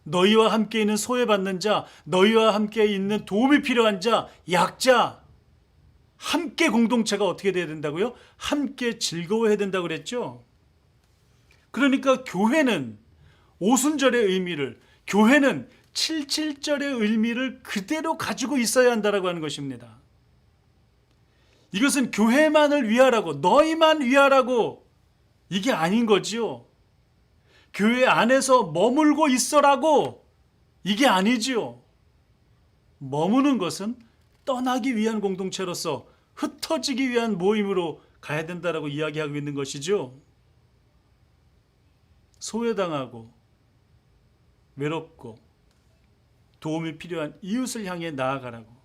너희와 함께 있는 소외받는 자, 너희와 함께 있는 도움이 필요한 자, 약자, 함께 공동체가 어떻게 돼야 된다고요? 함께 즐거워해야 된다고 그랬죠. 그러니까 교회는 오순절의 의미를, 교회는 77절의 의미를 그대로 가지고 있어야 한다라고 하는 것입니다. 이것은 교회만을 위하라고, 너희만 위하라고, 이게 아닌 거지요. 교회 안에서 머물고 있어라고, 이게 아니지요. 머무는 것은 떠나기 위한 공동체로서 흩어지기 위한 모임으로 가야 된다라고 이야기하고 있는 것이죠. 소외당하고 외롭고 도움이 필요한 이웃을 향해 나아가라고,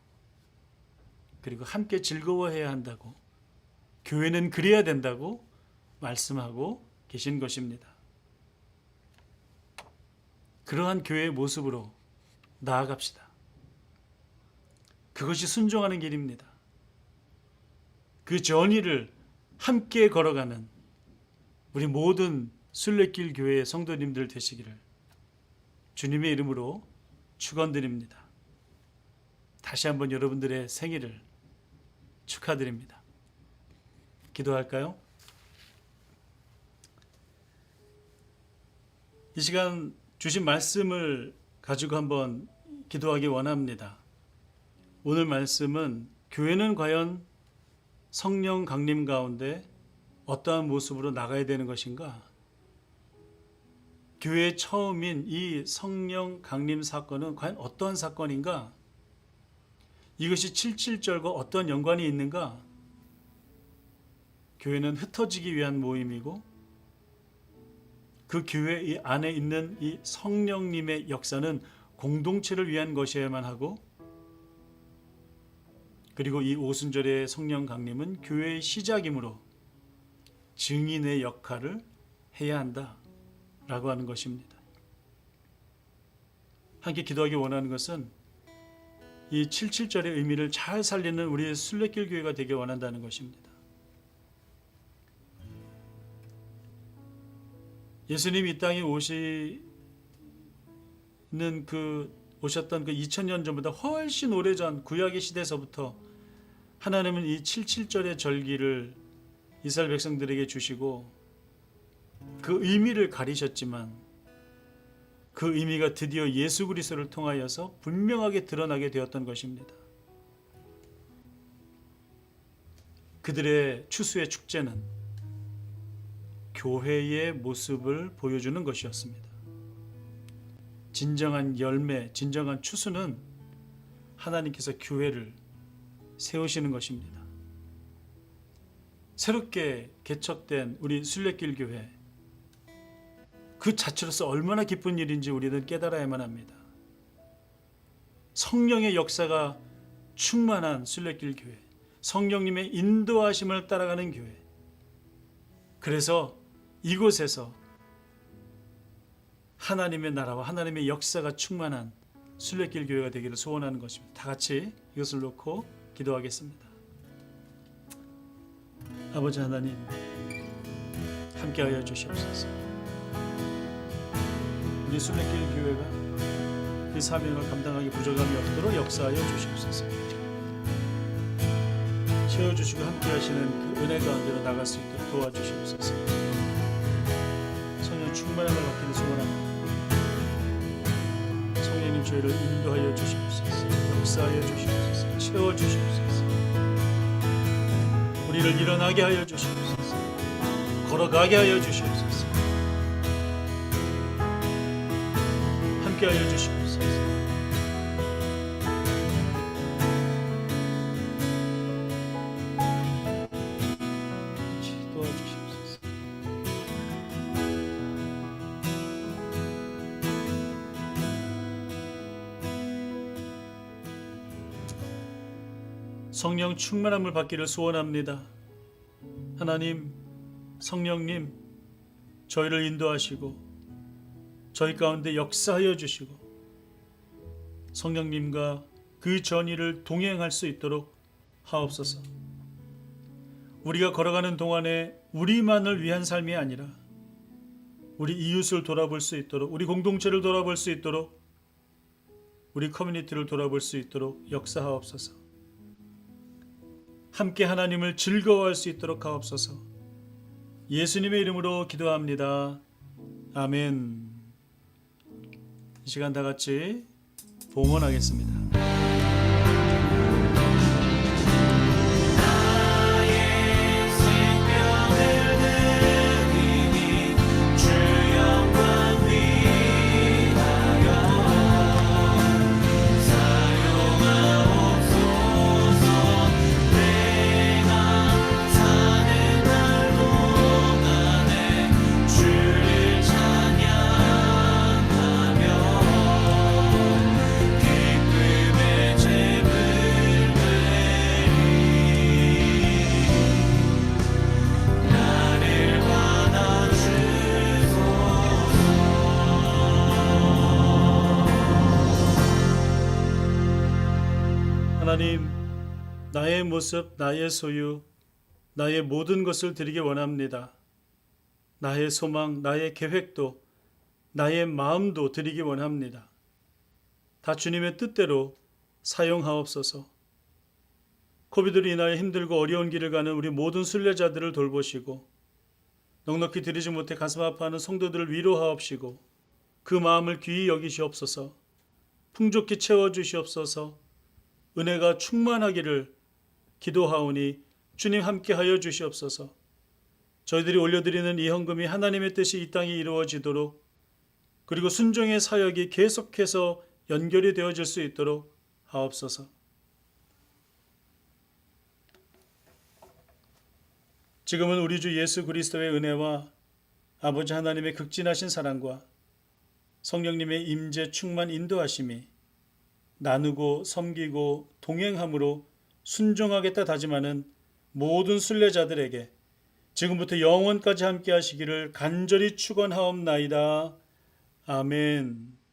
그리고 함께 즐거워해야 한다고, 교회는 그래야 된다고 말씀하고 계신 것입니다. 그러한 교회의 모습으로 나아갑시다. 그것이 순종하는 길입니다. 그 전의를 함께 걸어가는 우리 모든 순례길 교회의 성도님들 되시기를 주님의 이름으로 축원드립니다. 다시 한번 여러분들의 생일을 축하드립니다. 기도할까요? 이 시간 주신 말씀을 가지고 한번 기도하기 원합니다. 오늘 말씀은 교회는 과연 성령 강림 가운데 어떠한 모습으로 나가야 되는 것인가? 교회의 처음인 이 성령 강림 사건은 과연 어떠한 사건인가? 이것이 7.7절과 어떤 연관이 있는가? 교회는 흩어지기 위한 모임이고 그 교회 안에 있는 이 성령님의 역사는 공동체를 위한 것이어야만 하고, 그리고 이 오순절의 성령 강림은 교회의 시작이므로 증인의 역할을 해야 한다라고 하는 것입니다. 함께 기도하기 원하는 것은 이 7.7절의 의미를 잘 살리는 우리의 순례길 교회가 되길 원한다는 것입니다. 예수님이 이 땅에 오셨던 그 2000년 전보다 훨씬 오래전 구약의 시대에서부터 하나님은 이 7.7절의 절기를 이스라엘 백성들에게 주시고 그 의미를 가리셨지만 그 의미가 드디어 예수 그리스도를 통하여서 분명하게 드러나게 되었던 것입니다. 그들의 추수의 축제는 교회의 모습을 보여주는 것이었습니다. 진정한 열매, 진정한 추수는 하나님께서 교회를 세우시는 것입니다. 새롭게 개척된 우리 순례길 교회, 그 자체로서 얼마나 기쁜 일인지 우리는 깨달아야만 합니다. 성령의 역사가 충만한 순례길 교회, 성령님의 인도하심을 따라가는 교회, 그래서 이곳에서 하나님의 나라와 하나님의 역사가 충만한 순례길 교회가 되기를 소원하는 것입니다. 다 같이 이것을 놓고 기도하겠습니다. 아버지 하나님, 함께하여 주시옵소서. 우리 순례길 교회가 그 사명을 감당하기 부족함이 없도록 역사하여 주시옵소서. 채워주시고 함께하시는 그 은혜 가운데로 나갈 수 있도록 도와주시옵소서. 성령 충만함을 받기를 소원합니다. 성령님 저희를 인도하여 주시옵소서. 역사하여 주시옵소서. 채워주시옵소서. 우리를 일어나게 하여 주시옵소서. 걸어가게 하여 주시옵소서. 함께하여 주시옵소서. 도와주시옵소서. 성령 충만함을 받기를 소원합니다. 하나님, 성령님, 저희를 인도하시고 저희 가운데 역사하여 주시고 성령님과 그 전의를 동행할 수 있도록 하옵소서. 우리가 걸어가는 동안에 우리만을 위한 삶이 아니라 우리 이웃을 돌아볼 수 있도록, 우리 공동체를 돌아볼 수 있도록, 우리 커뮤니티를 돌아볼 수 있도록 역사하옵소서. 함께 하나님을 즐거워할 수 있도록 하옵소서. 예수님의 이름으로 기도합니다. 아멘. 이 시간 다 같이 봉헌하겠습니다. 하나님, 나의 모습, 나의 소유, 나의 모든 것을 드리기 원합니다. 나의 소망, 나의 계획도, 나의 마음도 드리기 원합니다. 다 주님의 뜻대로 사용하옵소서. 코비드로 인하여 힘들고 어려운 길을 가는 우리 모든 순례자들을 돌보시고 넉넉히 드리지 못해 가슴 아파하는 성도들을 위로하옵시고 그 마음을 귀히 여기시옵소서. 풍족히 채워주시옵소서. 은혜가 충만하기를 기도하오니 주님 함께하여 주시옵소서. 저희들이 올려드리는 이 헌금이 하나님의 뜻이 이 땅에 이루어지도록 그리고 순종의 사역이 계속해서 연결이 되어질 수 있도록 하옵소서. 지금은 우리 주 예수 그리스도의 은혜와 아버지 하나님의 극진하신 사랑과 성령님의 임재 충만 인도하심이 나누고 섬기고 동행함으로 순종하겠다 다짐하는 모든 순례자들에게 지금부터 영원까지 함께 하시기를 간절히 축원하옵나이다. 아멘.